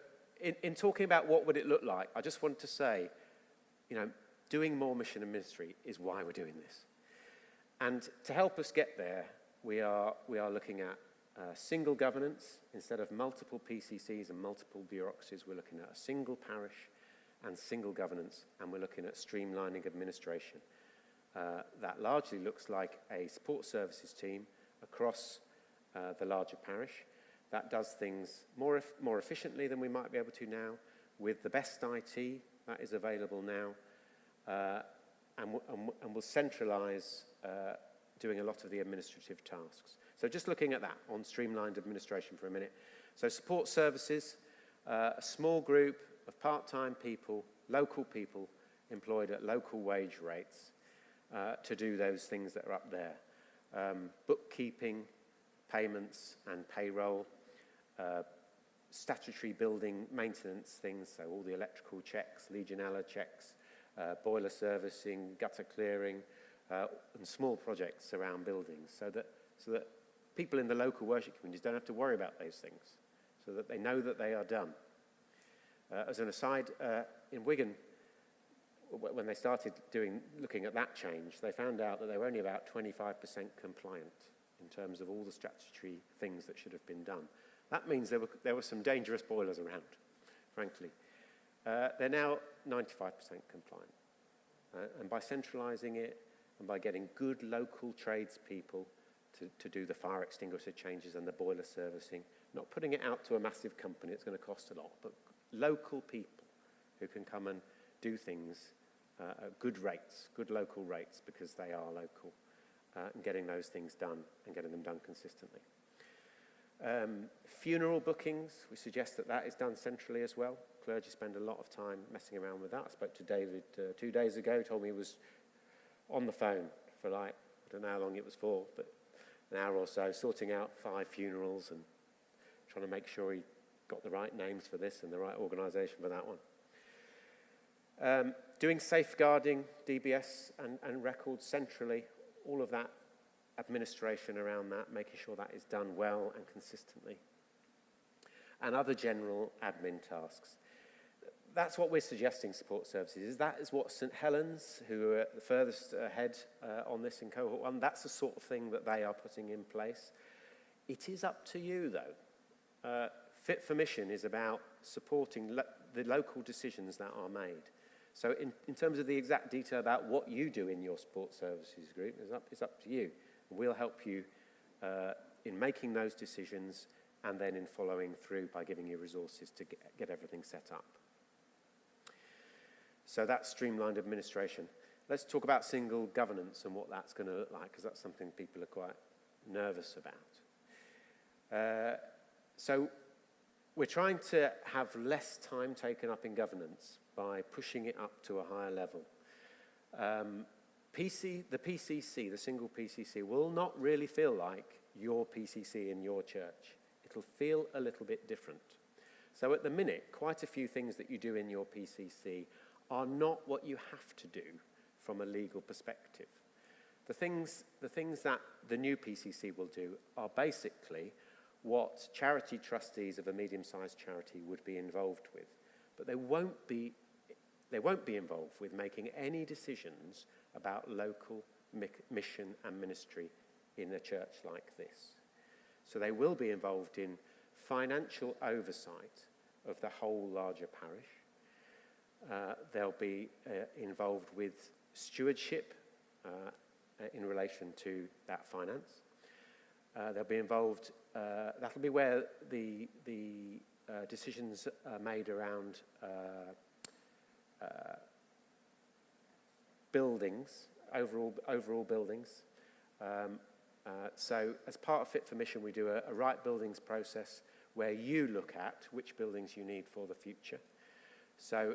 in talking about what would it look like, I just want to say, doing more mission and ministry is why we're doing this. And to help us get there, we are looking at single governance. Instead of multiple PCCs and multiple bureaucracies, we're looking at a single parish and single governance, and we're looking at streamlining administration. That largely looks like a support services team across the larger parish that does things more efficiently than we might be able to now, with the best IT that is available now, and we'll centralise doing a lot of the administrative tasks. So just looking at that on streamlined administration for a minute. So support services, a small group of part-time people, local people employed at local wage rates to do those things that are up there. Bookkeeping, payments and payroll, statutory building maintenance things, so all the electrical checks, Legionella checks, boiler servicing, gutter clearing, and small projects around buildings, so that people in the local worship communities don't have to worry about those things, so that they know that they are done. As an aside, in Wigan, when they started looking at that change, they found out that they were only about 25% compliant in terms of all the statutory things that should have been done. That means there were some dangerous boilers around, frankly. They're now 95% compliant. And by centralising it and by getting good local tradespeople to do the fire extinguisher changes and the boiler servicing, not putting it out to a massive company, it's going to cost a lot, but local people who can come and do things at good rates, good local rates, because they are local, and getting those things done and getting them done consistently. Funeral bookings, we suggest that is done centrally as well. Clergy spend a lot of time messing around with that. I spoke to David 2 days ago, told me he was on the phone for I don't know how long it was for, but an hour or so, sorting out 5 funerals and trying to make sure he got the right names for this and the right organisation for that one. Doing safeguarding, DBS and records centrally, all of that administration around that, making sure that is done well and consistently. And other general admin tasks. That's what we're suggesting support services. That is what St Helens, who are the furthest ahead on this in cohort 1, that's the sort of thing that they are putting in place. It is up to you, though. Fit for Mission is about supporting the local decisions that are made. So in terms of the exact detail about what you do in your support services group, it's up to you. We'll help you in making those decisions and then in following through by giving you resources to get everything set up. So that's streamlined administration. Let's talk about single governance and what that's going to look like, because that's something people are quite nervous about. So we're trying to have less time taken up in governance by pushing it up to a higher level. The PCC, the single PCC, will not really feel like your PCC in your church. It'll feel a little bit different. So at the minute, quite a few things that you do in your PCC are not what you have to do from a legal perspective. The things that the new PCC will do are basically what charity trustees of a medium-sized charity would be involved with, but they won't be involved with making any decisions about local mission and ministry in a church like this. So they will be involved in financial oversight of the whole larger parish. They'll be involved with stewardship in relation to that finance. They'll be involved, that'll be where the decisions are made around buildings, overall buildings. So as part of Fit for Mission, we do a right buildings process where you look at which buildings you need for the future. So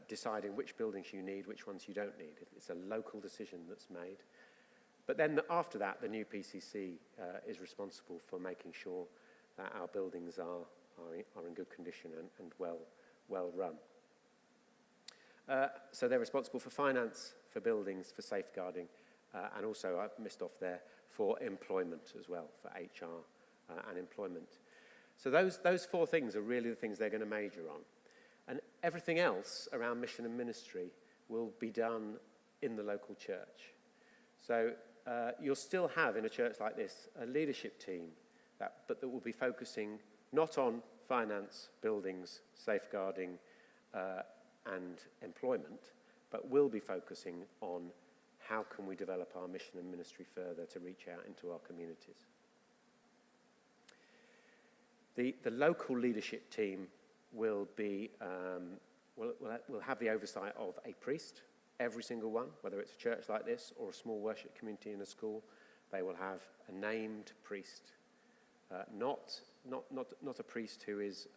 deciding which buildings you need, which ones you don't need. It's a local decision that's made. But then after that, the new PCC is responsible for making sure that our buildings are in good condition and well run. So they're responsible for finance, for buildings, for safeguarding, and also, I've missed off there, for employment as well, for HR and employment. So those 4 things are really the things they're going to major on. And everything else around mission and ministry will be done in the local church. So you'll still have, in a church like this, a leadership team, but that will be focusing not on finance, buildings, safeguarding, and employment, but will be focusing on how can we develop our mission and ministry further to reach out into our communities. The local leadership team will be, we'll have the oversight of a priest, every single one, whether it's a church like this or a small worship community in a school. They will have a named priest, not a priest who is,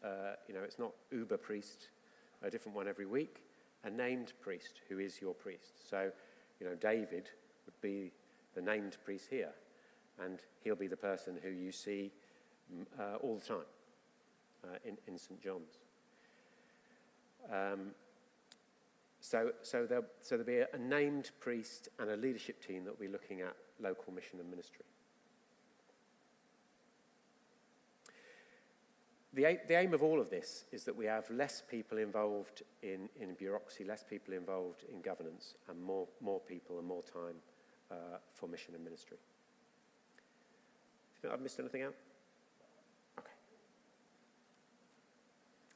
it's not Uber priest, a different one every week, a named priest who is your priest. So, David would be the named priest here, and he'll be the person who you see all the time in St. John's. So there'll be a named priest and a leadership team that will be looking at local mission and ministry. The aim of all of this is that we have less people involved in bureaucracy, less people involved in governance, and more people and more time for mission and ministry. Do you think I've missed anything out? Okay.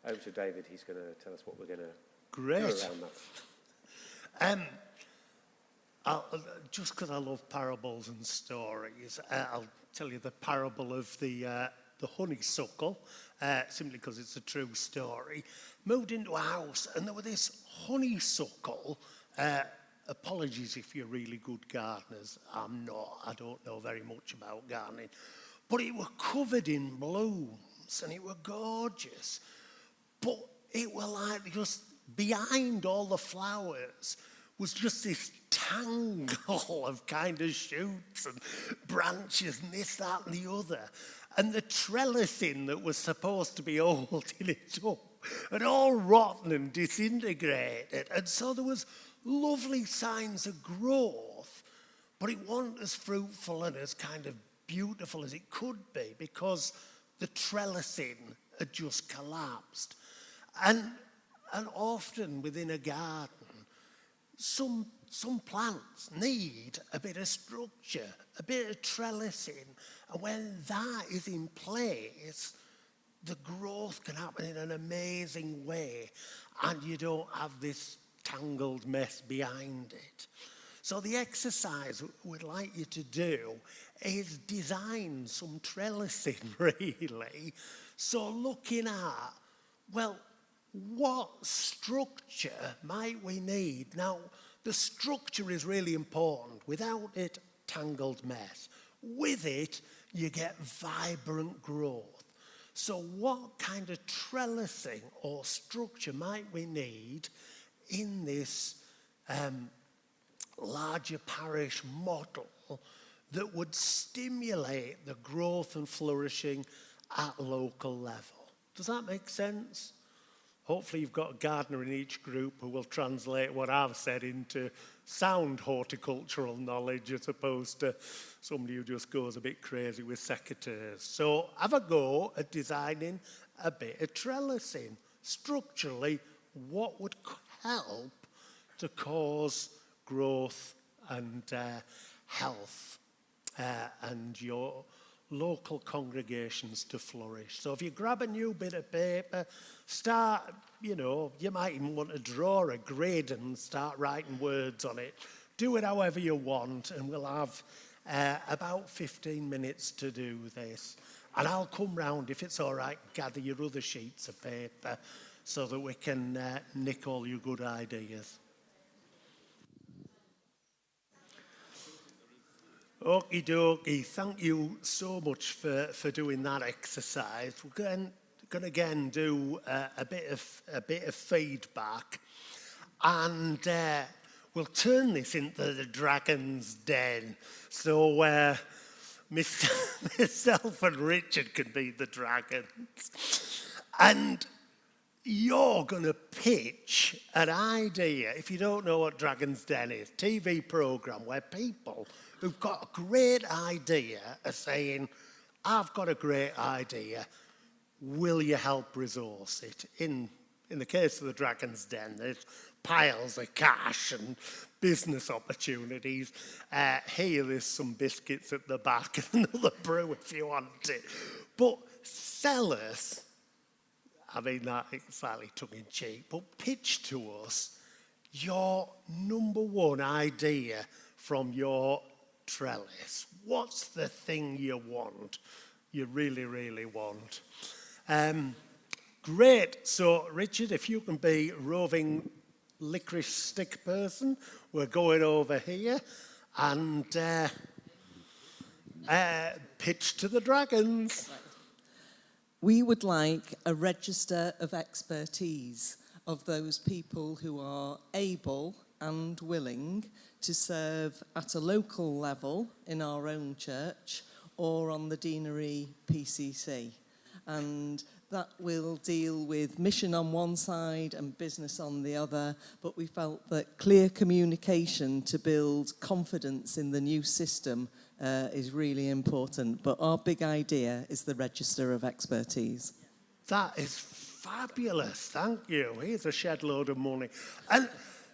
Over to David. He's going to tell us what we're going to do around that. Just because I love parables and stories, I'll tell you the parable of the honeysuckle, simply because it's a true story. Moved into a house, and there was this honeysuckle. Apologies if you're really good gardeners. I'm not. I don't know very much about gardening. But it was covered in blooms, and it was gorgeous. But it was like just behind all the flowers was just this tangle of kind of shoots and branches and this, that and the other. And the trellising that was supposed to be holding it up had all rotten and disintegrated. And so there was lovely signs of growth, but it wasn't as fruitful and as kind of beautiful as it could be because the trellising had just collapsed. And often within a garden, some plants need a bit of structure, a bit of trellising. And when that is in place, the growth can happen in an amazing way, and you don't have this tangled mess behind it. So the exercise we'd like you to do is design some trellising, really. So looking at, well, what structure might we need? Now, the structure is really important. Without it, tangled mess. With it, you get vibrant growth. So what kind of trellising or structure might we need in this larger parish model that would stimulate the growth and flourishing at local level? Does that make sense? Hopefully you've got a gardener in each group who will translate what I've said into sound horticultural knowledge as opposed to somebody who just goes a bit crazy with secateurs. So have a go at designing a bit of trellising. Structurally, what would help to cause growth and health and your local congregations to flourish. So if you grab a new bit of paper, start, you might even want to draw a grid and start writing words on it. Do it however you want, and we'll have about 15 minutes to do this. And I'll come round, if it's all right, gather your other sheets of paper so that we can nick all your good ideas. Okie dokie, thank you so much for doing that exercise. We're going to again do a bit of feedback, and we'll turn this into the Dragon's Den. So myself and Richard can be the dragons, and you're going to pitch an idea. If you don't know what Dragon's Den is, TV program where people who've got a great idea are saying, I've got a great idea, will you help resource it? In the case of the Dragon's Den, there's piles of cash and business opportunities. Here, there's some biscuits at the back and another brew if you want it. But sell us, I mean that slightly tongue-in-cheek, but pitch to us your number one idea from your trellis. What's the thing you want? You really, really want? Great. So, Richard, if you can be roving licorice stick person, we're going over here and pitch to the dragons. We would like a register of expertise of those people who are able and willing to serve at a local level in our own church or on the Deanery PCC. And that will deal with mission on one side and business on the other, but we felt that clear communication to build confidence in the new system is really important. But our big idea is the register of expertise. That is fabulous. Thank you. Here's a shed load of money. And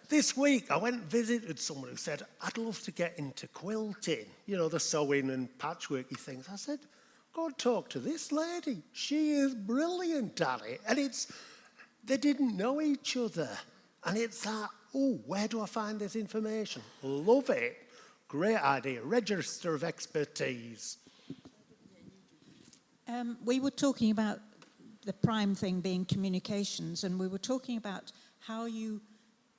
this week I went and visited someone who said, I'd love to get into quilting, you know, the sewing and patchworky things. I said, go and talk to this lady. She is brilliant at it. And they didn't know each other. And it's that, oh, where do I find this information? Love it. Great idea. Register of expertise. We were talking about the prime thing being communications, and we were talking about how you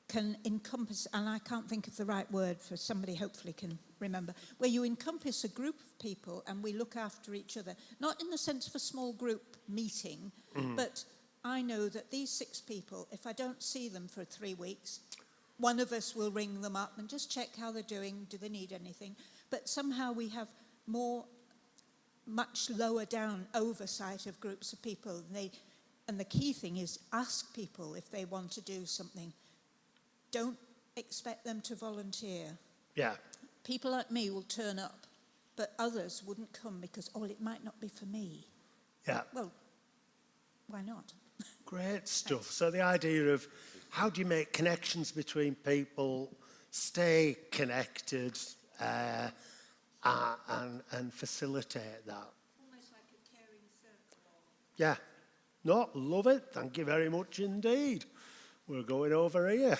can encompass, and I can't think of the right word for somebody hopefully can remember, where you encompass a group of people and we look after each other, not in the sense of a small group meeting, but I know that these 6 people, if I don't see them for 3 weeks, one of us will ring them up and just check how they're doing, do they need anything, but somehow we have much lower down oversight of groups of people, and the key thing is ask people if they want to do something. Don't expect them to volunteer. Yeah. People like me will turn up, but others wouldn't come because, it might not be for me. Yeah. Well, why not? Great stuff. So the idea of how do you make connections between people, stay connected, and facilitate that. Almost like a caring circle. Yeah. No, love it. Thank you very much indeed. We're going over here.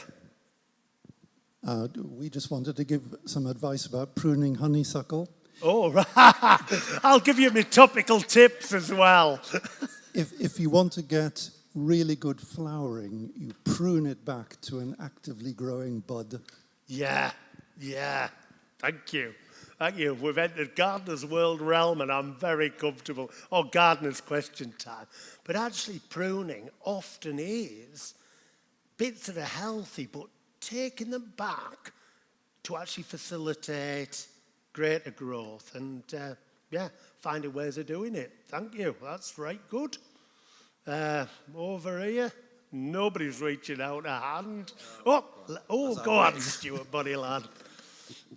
We just wanted to give some advice about pruning honeysuckle. Oh, right. I'll give you my topical tips as well. If you want to get really good flowering, you prune it back to an actively growing bud. Yeah. Thank you. We've entered Gardener's World realm and I'm very comfortable. Gardener's question time. But actually pruning often is bits that are healthy, but taking them back to actually facilitate greater growth and, finding ways of doing it. Thank you. That's right good. Over here, nobody's reaching out a hand. Go on, Stuart, buddy lad.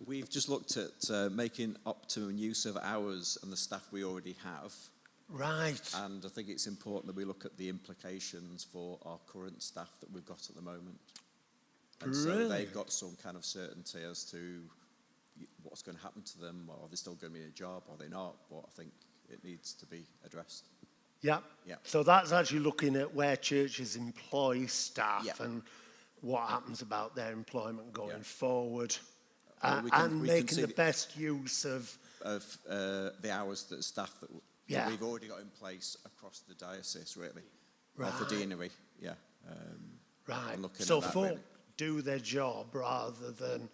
We've just looked at making optimum use of hours and the staff we already have. Right. And I think it's important that we look at the implications for our current staff that we've got at the moment. And so they've got some kind of certainty as to what's going to happen to them. Are they still going to be in a job? Are they not? But I think it needs to be addressed. Yeah. So that's actually looking at where churches employ staff and what happens about their employment going forward. And making the best use of the hours that staff that we've already got in place across the diocese, really. Right. Of the deanery, Right. So So folk do their job rather than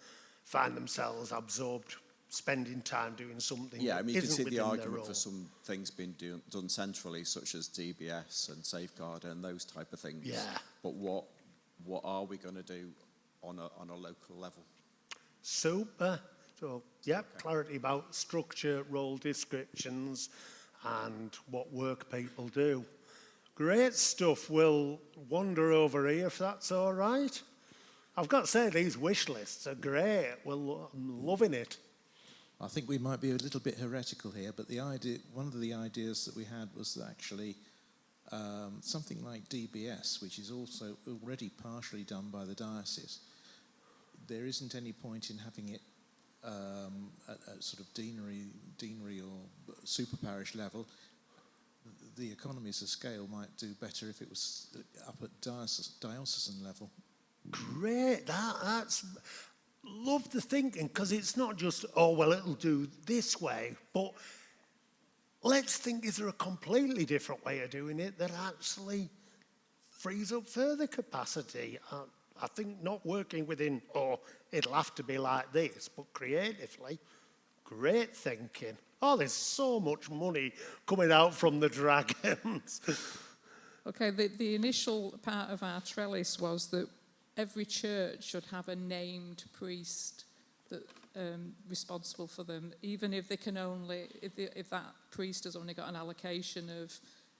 find themselves absorbed spending time doing something. Yeah, I mean, you can see isn't the within their argument role. for some things being done centrally, such as DBS and Safeguard and those type of things. Yeah. But what are we going to do on a local level? Super. So, clarity about structure, role descriptions, and what work people do. Great stuff. We'll wander over here if that's all right. I've got to say, these wish lists are great. I'm loving it. I think we might be a little bit heretical here, but one of the ideas that we had was that actually something like DBS, which is also already partially done by the diocese. There isn't any point in having it at sort of deanery or super parish level. The economies of scale might do better if it was up at diocesan level. Great. That's love the thinking, because it's not just, it'll do this way, but let's think, is there a completely different way of doing it that actually frees up further capacity. I think not working within, it'll have to be like this, but creatively, great thinking. Oh, there's so much money coming out from the dragons. Okay, the initial part of our trellis was that every church should have a named priest that responsible for them, even if they can only, if that priest has only got an allocation of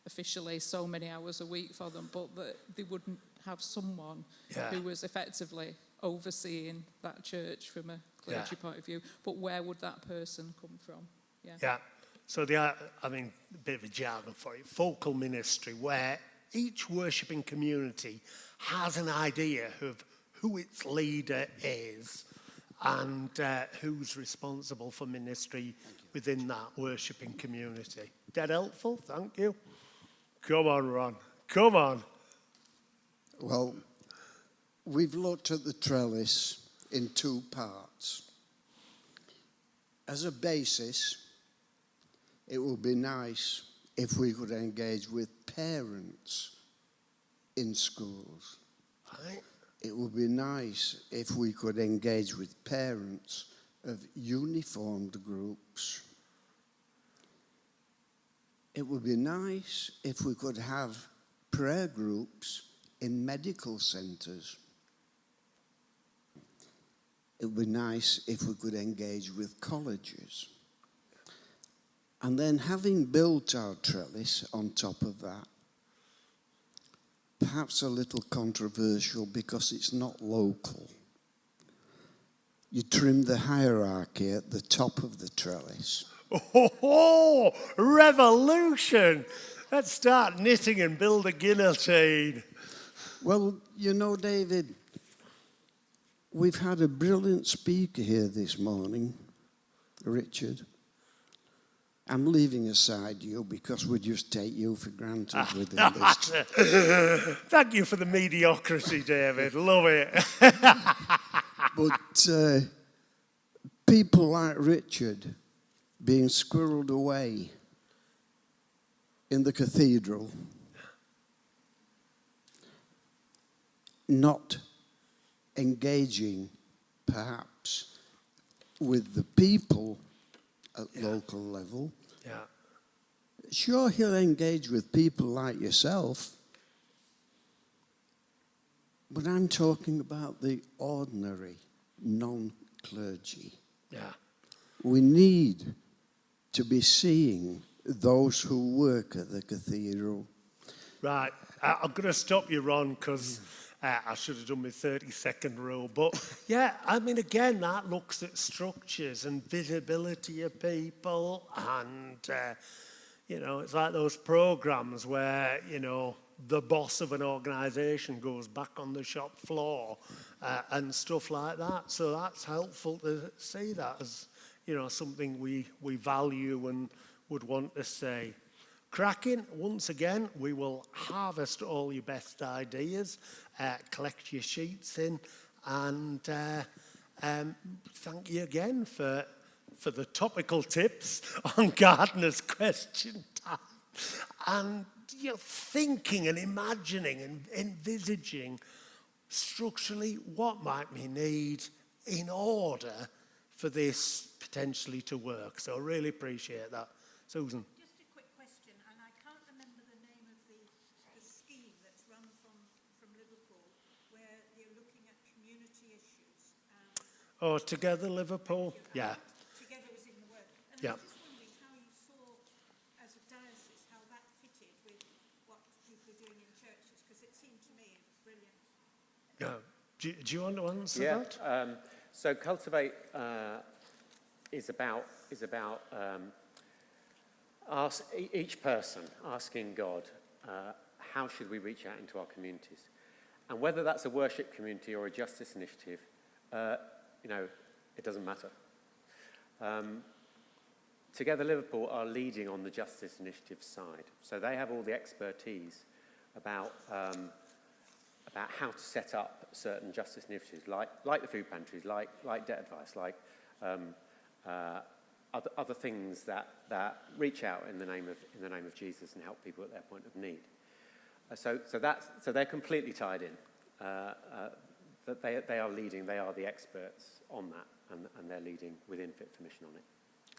officially so many hours a week for them, but that they wouldn't have someone who was effectively overseeing that church from a clergy point of view. But where would that person come from? Yeah. So a bit of a jargon for it, focal ministry, where each worshipping community has an idea of who its leader is and who's responsible for ministry within that worshipping community. That helpful? Thank you. Come on, Ron. Come on. Well, we've looked at the trellis in two parts. As a basis, it would be nice if we could engage with parents in schools. Right. It would be nice if we could engage with parents of uniformed groups. It would be nice if we could have prayer groups in medical centres. It would be nice if we could engage with colleges. And then, having built our trellis on top of that, perhaps a little controversial because it's not local, you trim the hierarchy at the top of the trellis. Oh, revolution! Let's start knitting and build a guillotine. Well, you know, David, we've had a brilliant speaker here this morning, Richard. I'm leaving aside you because we just take you for granted within this. Thank you for the mediocrity, David. Love it. But people like Richard being squirreled away in the cathedral, not engaging perhaps with the people at local level. Yeah. Sure, he'll engage with people like yourself, but I'm talking about the ordinary non-clergy. Yeah. We need to be seeing those who work at the cathedral. Right. I'm going to stop you, Ron, because I should have done my 30-second rule. But, yeah, I mean, again, that looks at structures and visibility of people. And, it's like those programs where, the boss of an organisation goes back on the shop floor and stuff like that. So that's helpful to see that as, something we value and would want to say. Cracking, once again, we will harvest all your best ideas, collect your sheets in, and thank you again for the topical tips on Gardener's Question Time. And thinking and imagining and envisaging structurally what might we need in order for this potentially to work. So I really appreciate that. Susan. Just a quick question, and I can't remember the name of the scheme that's run from Liverpool, where you're looking at community issues. Together Liverpool? Yeah. Together was in the word. And Yeah. I'm just wondering how you saw, as a diocese, how that fitted with what people are doing in churches, because it seemed to me brilliant. Yeah. Do you want to answer that? So Cultivate is about each person asking God, how should we reach out into our communities? And whether that's a worship community or a justice initiative, it doesn't matter. Together Liverpool are leading on the justice initiative side. So they have all the expertise about how to set up certain justice initiatives, like the food pantries, like debt advice, like other things that reach out in the name of Jesus and help people at their point of need. So they're completely tied in. That they are leading, they are the experts on that, and they're leading within Fit for Mission on it.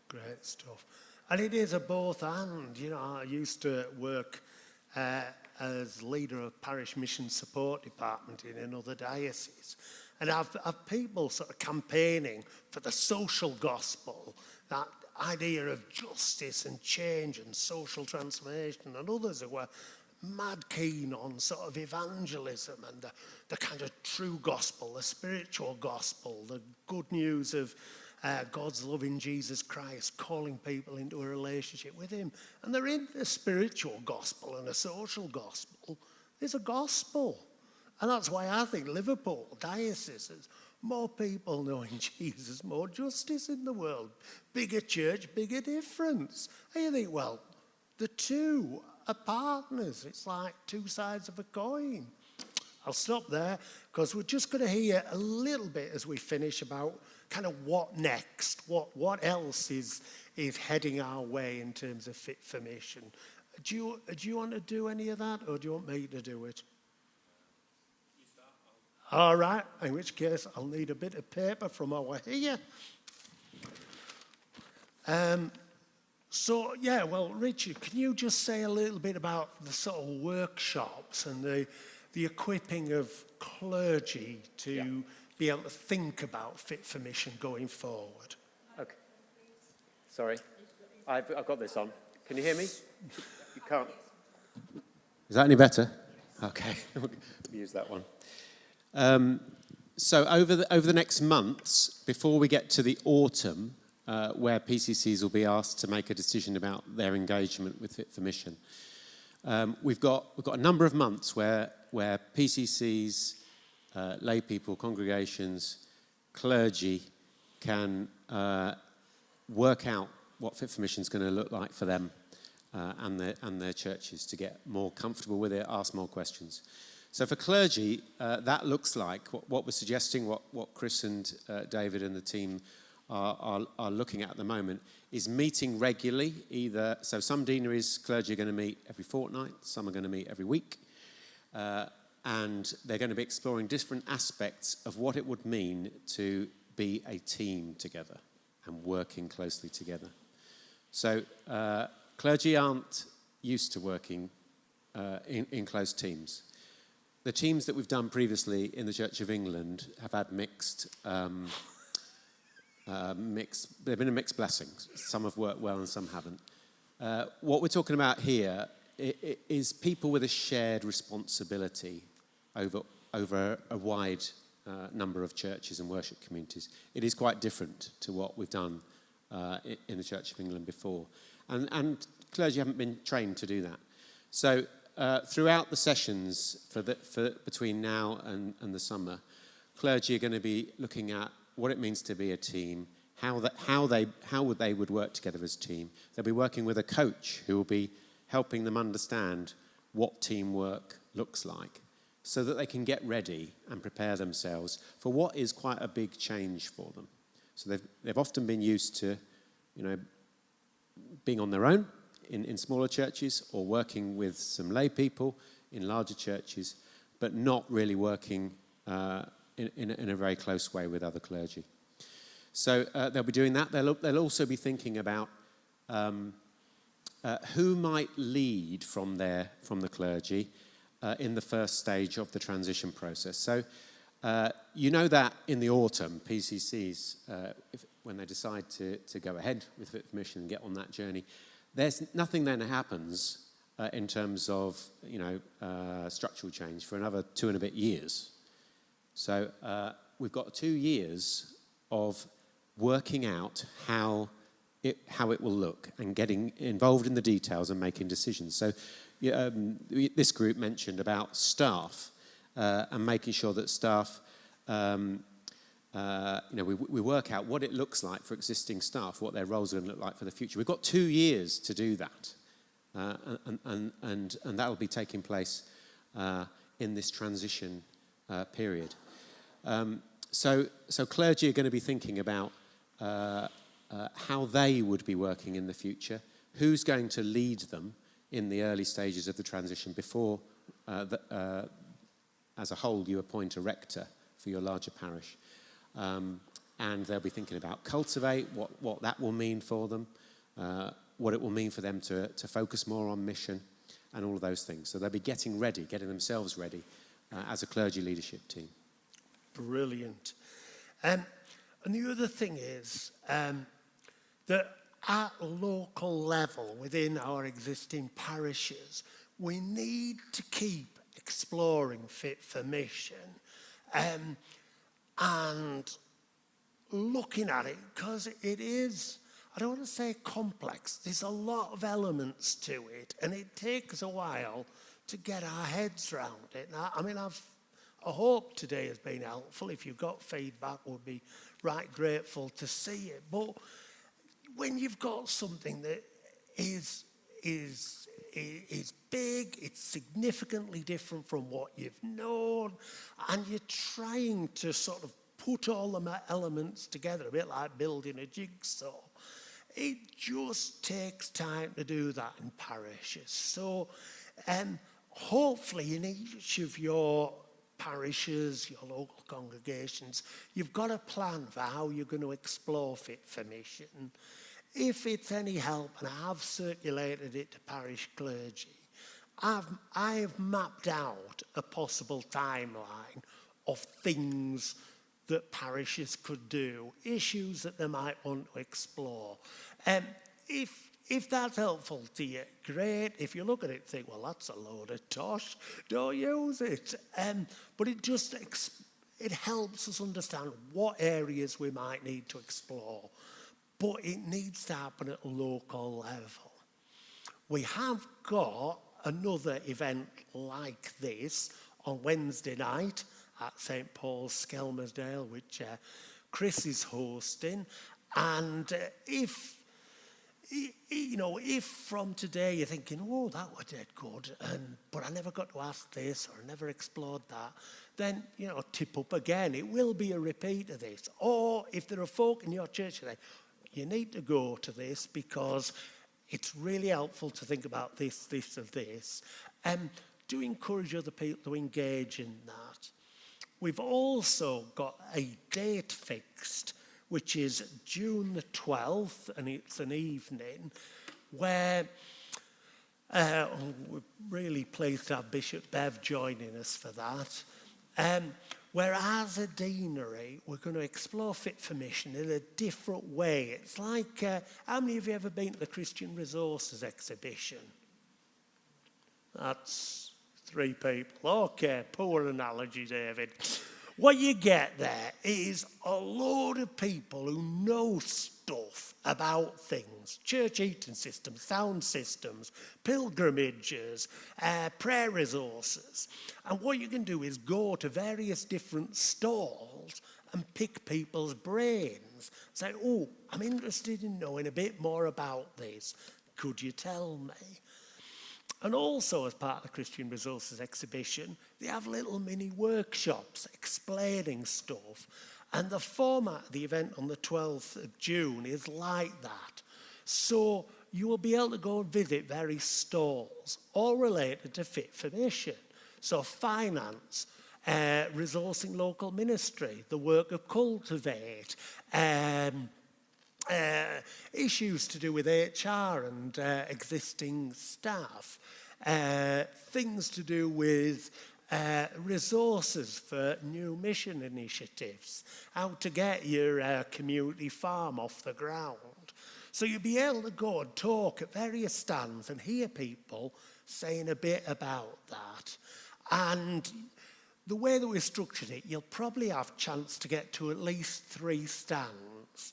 Great stuff. And it is a both and. You know, I used to work as leader of parish mission support department in another diocese. And I've people sort of campaigning for the social gospel, that idea of justice and change and social transformation, and others who were mad keen on sort of evangelism and the kind of true gospel, the spiritual gospel, the good news of God's love in Jesus Christ, calling people into a relationship with him. And there is a spiritual gospel and a social gospel. There's a gospel. And that's why I think Liverpool diocese has more people knowing Jesus, more justice in the world, bigger church, bigger difference. And you think, well, the two are partners. It's like two sides of a coin. I'll stop there because we're just going to hear a little bit as we finish about kind of what next, what else is heading our way in terms of Fit for Mission. Do you want to do any of that, or do you want me to do it? You start. All right, in which case I'll need a bit of paper from over here. So, yeah, well, Richard, can you just say a little bit about the sort of workshops and the equipping of clergy to be able to think about Fit for Mission going forward? Okay. Sorry, I've got this on. Can you hear me? You can't. Is that any better? Okay, we'll use that one. So over the next months, before we get to the autumn, where PCCs will be asked to make a decision about their engagement with Fit for Mission, we've got a number of months where PCCs, lay people, congregations, clergy can work out what Fit for Mission is going to look like for them and their churches, to get more comfortable with it, ask more questions. So for clergy, that looks like what we're suggesting, what Chris and David and the team are looking at the moment, is meeting regularly. So some deaneries, clergy are going to meet every fortnight, some are going to meet every week, and they're going to be exploring different aspects of what it would mean to be a team together and working closely together. So clergy aren't used to working in close teams. The teams that we've done previously in the Church of England have had they've been a mixed blessing. Some have worked well and some haven't. What we're talking about here is people with a shared responsibility over a wide number of churches and worship communities. It is quite different to what we've done in the Church of England before. And clergy haven't been trained to do that. So throughout the sessions for between now and the summer, clergy are going to be looking at what it means to be a team, how they would work together as a team. They'll be working with a coach who will be helping them understand what teamwork looks like, so that they can get ready and prepare themselves for what is quite a big change for them. So they've often been used to, being on their own in smaller churches, or working with some lay people in larger churches, but not really working in a very close way with other clergy. So they'll be doing that. They'll also be thinking about who might lead from the clergy in the first stage of the transition process. So that in the autumn, PCCs, when they decide to go ahead with Fit for Mission and get on that journey, there's nothing then happens in terms of structural change for another 2 and a bit years. So we've got 2 years of working out how it will look and getting involved in the details and making decisions. So this group mentioned about staff and making sure that staff, we work out what it looks like for existing staff, what their roles are going to look like for the future. We've got 2 years to do that, and that will be taking place in this transition period. So clergy are going to be thinking about how they would be working in the future, who's going to lead them in the early stages of the transition before as a whole, you appoint a rector for your larger parish. And they'll be thinking about cultivate, what that will mean for them, what it will mean for them to focus more on mission, and all of those things. So they'll be getting themselves ready as a clergy leadership team. Brilliant. And the other thing is that at local level, within our existing parishes, we need to keep exploring Fit for Mission and looking at it, because it is, I don't want to say complex, there's a lot of elements to it, and it takes a while to get our heads around it. Now, I mean, I hope today has been helpful. If you've got feedback, we'll be right grateful to see it. But when you've got something that is big, it's significantly different from what you've known, and you're trying to sort of put all the elements together, a bit like building a jigsaw, it just takes time to do that in parishes. So hopefully in each of your parishes, your local congregations, you've got a plan for how you're going to explore Fit for Mission. If it's any help, and I have circulated it to parish clergy, I have mapped out a possible timeline of things that parishes could do, issues that they might want to explore. If that's helpful to you, great. If you look at it and think, well, that's a load of tosh, don't use it. But it helps us understand what areas we might need to explore. But it needs to happen at a local level. We have got another event like this on Wednesday night at St. Paul's, Skelmersdale, which Chris is hosting. And if from today you're thinking, oh, that was dead good, but I never got to ask this, or I never explored that, then, tip up again. It will be a repeat of this. Or if there are folk in your church today, you need to go to this, because it's really helpful to think about this, and this. Do encourage other people to engage in that. We've also got a date fixed, which is June the 12th, and it's an evening, where we're really pleased to have Bishop Bev joining us for that. Where as a deanery, we're going to explore Fit for Mission in a different way. It's like, how many of you ever been to the Christian Resources exhibition? That's 3 people. Okay, poor analogy, David. What you get there is a load of people who know stuff about things. Church heating systems, sound systems, pilgrimages, prayer resources. And what you can do is go to various different stalls and pick people's brains. Say, oh, I'm interested in knowing a bit more about this. Could you tell me? And also, as part of the Christian Resources exhibition, they have little mini workshops explaining stuff. And the format of the event on the 12th of June is like that. So you will be able to go and visit various stalls, all related to Fit for Mission. So finance, resourcing local ministry, the work of Cultivate, issues to do with HR and existing staff, things to do with resources for new mission initiatives, how to get your community farm off the ground. So you'll be able to go and talk at various stands and hear people saying a bit about that. And the way that we've structured it, you'll probably have a chance to get to at least 3 stands.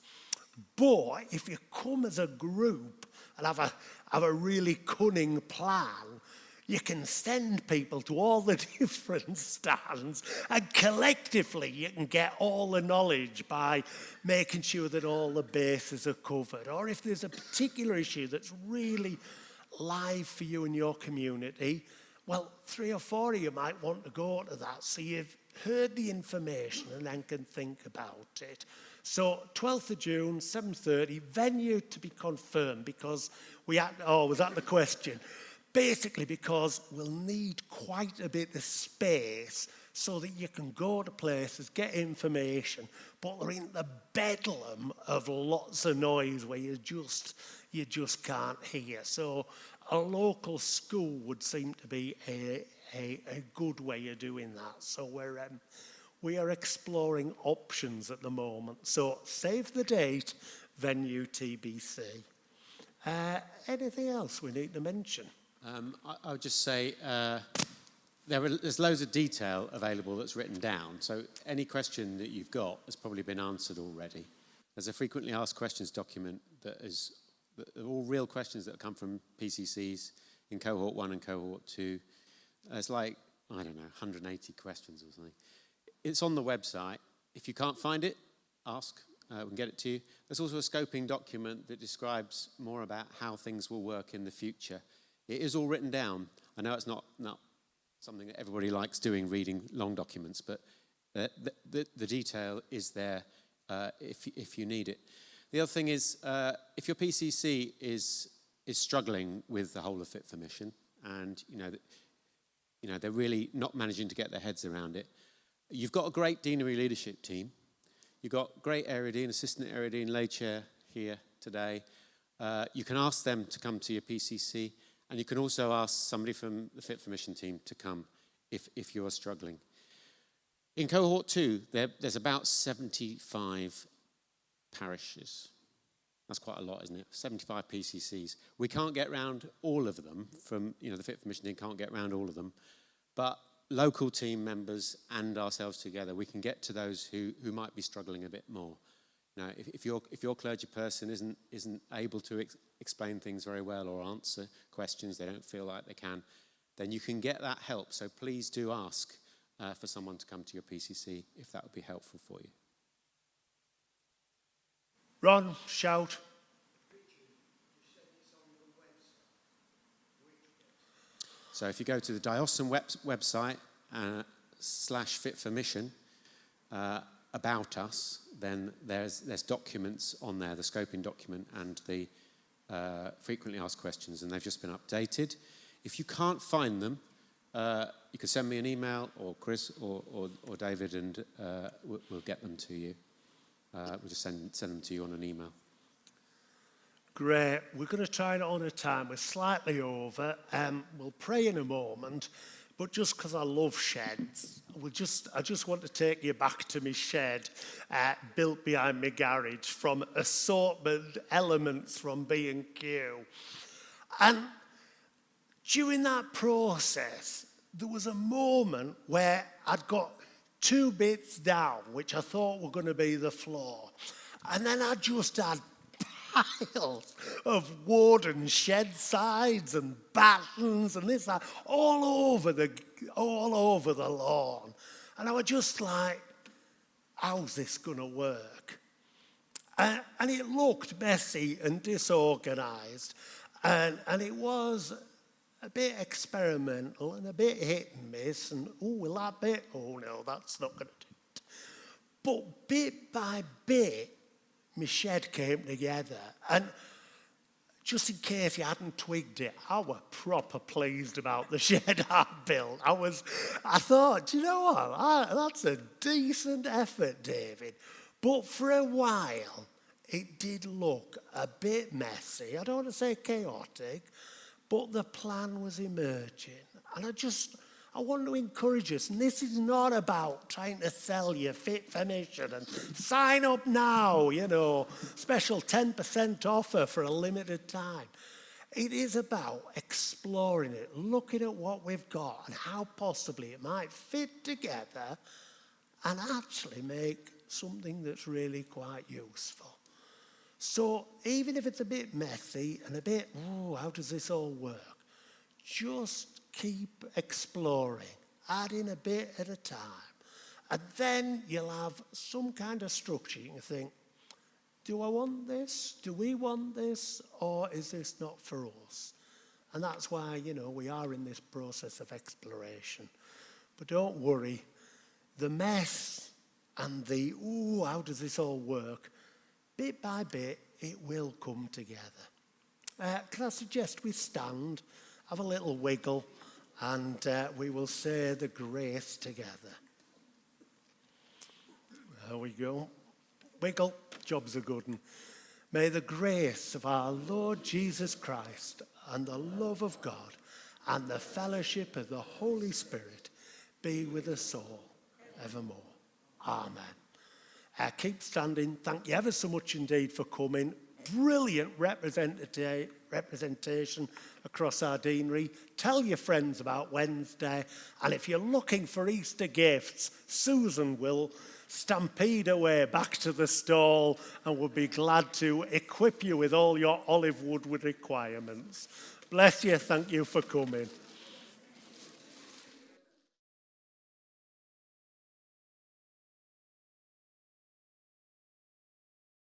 But if you come as a group and have a really cunning plan, you can send people to all the different stands, and collectively you can get all the knowledge by making sure that all the bases are covered. Or if there's a particular issue that's really live for you in your community, well, 3 or 4 of you might want to go to that, so you've heard the information and then can think about it. So 12th of June, 7:30, venue to be confirmed, because we had, was that the question? Basically because we'll need quite a bit of space so that you can go to places, get information, but they're in the bedlam of lots of noise where you just can't hear. So a local school would seem to be a good way of doing that. So we are exploring options at the moment. So save the date, venue TBC. Anything else we need to mention? I would just say there's loads of detail available that's written down. So any question that you've got has probably been answered already. There's a frequently asked questions document that are all real questions that come from PCCs in cohort 1 and cohort 2. There's like, I don't know, 180 questions or something. It's on the website. If you can't find it, ask. We can get it to you. There's also a scoping document that describes more about how things will work in the future. It is all written down. I know it's not something that everybody likes doing, reading long documents, but the detail is there if you need it. The other thing is, if your PCC is struggling with the whole of Fit for Mission, and they're really not managing to get their heads around it, you've got a great Deanery leadership team. You've got great Area Dean, Assistant Area Dean, Lay Chair here today. You can ask them to come to your PCC, and you can also ask somebody from the Fit for Mission team to come if you are struggling. In cohort 2, there's about 75 parishes. That's quite a lot, isn't it? 75 PCCs. We can't get round all of them the Fit for Mission team can't get round all of them, but local team members and ourselves together, we can get to those who might be struggling a bit more. Now, if your clergy person isn't able to explain things very well or answer questions, they don't feel like they can, then you can get that help. So please do ask for someone to come to your PCC if that would be helpful for you. Ron, shout. So if you go to the Diocesan website /Fit for Mission about us, then there's documents on there, the scoping document and the frequently asked questions, and they've just been updated. If you can't find them, you can send me an email, or Chris or David, and we'll get them to you. We'll just send them to you on an email. Great. We're going to try and honour time. We're slightly over. We'll pray in a moment, but just because I love sheds, I just want to take you back to my shed built behind my garage from assortment elements from B&Q. And during that process, there was a moment where I'd got 2 bits down, which I thought were going to be the floor. And then I just had piles of wood and shed sides and battens and this, that, all over the lawn. And I was just like, how's this going to work? And it looked messy and disorganised. And it was a bit experimental and a bit hit and miss. And, will that bit? Oh, no, that's not going to do it. But bit by bit, my shed came together, and just in case you hadn't twigged it, I was proper pleased about the shed I built. I thought, do you know what? That's a decent effort, David. But for a while, it did look a bit messy. I don't want to say chaotic, but the plan was emerging. And I want to encourage us, and this is not about trying to sell you Fit for Mission and sign up now, special 10% offer for a limited time. It is about exploring it, looking at what we've got and how possibly it might fit together and actually make something that's really quite useful. So even if it's a bit messy and a bit, how does this all work? Just keep exploring, adding a bit at a time. And then you'll have some kind of structure. You can think, do I want this? Do we want this? Or is this not for us? And that's why, we are in this process of exploration. But don't worry, the mess and the, how does this all work? Bit by bit, it will come together. Can I suggest we stand have a little wiggle, and we will say the grace together. There we go. Wiggle, job's a good one. May the grace of our Lord Jesus Christ and the love of God and the fellowship of the Holy Spirit be with us all evermore. Amen. Keep standing. Thank you ever so much indeed for coming. Brilliant representation across our deanery. Tell your friends about Wednesday. And if you're looking for Easter gifts, Susan will stampede away back to the stall and will be glad to equip you with all your olive wood requirements. Bless you. Thank you for coming.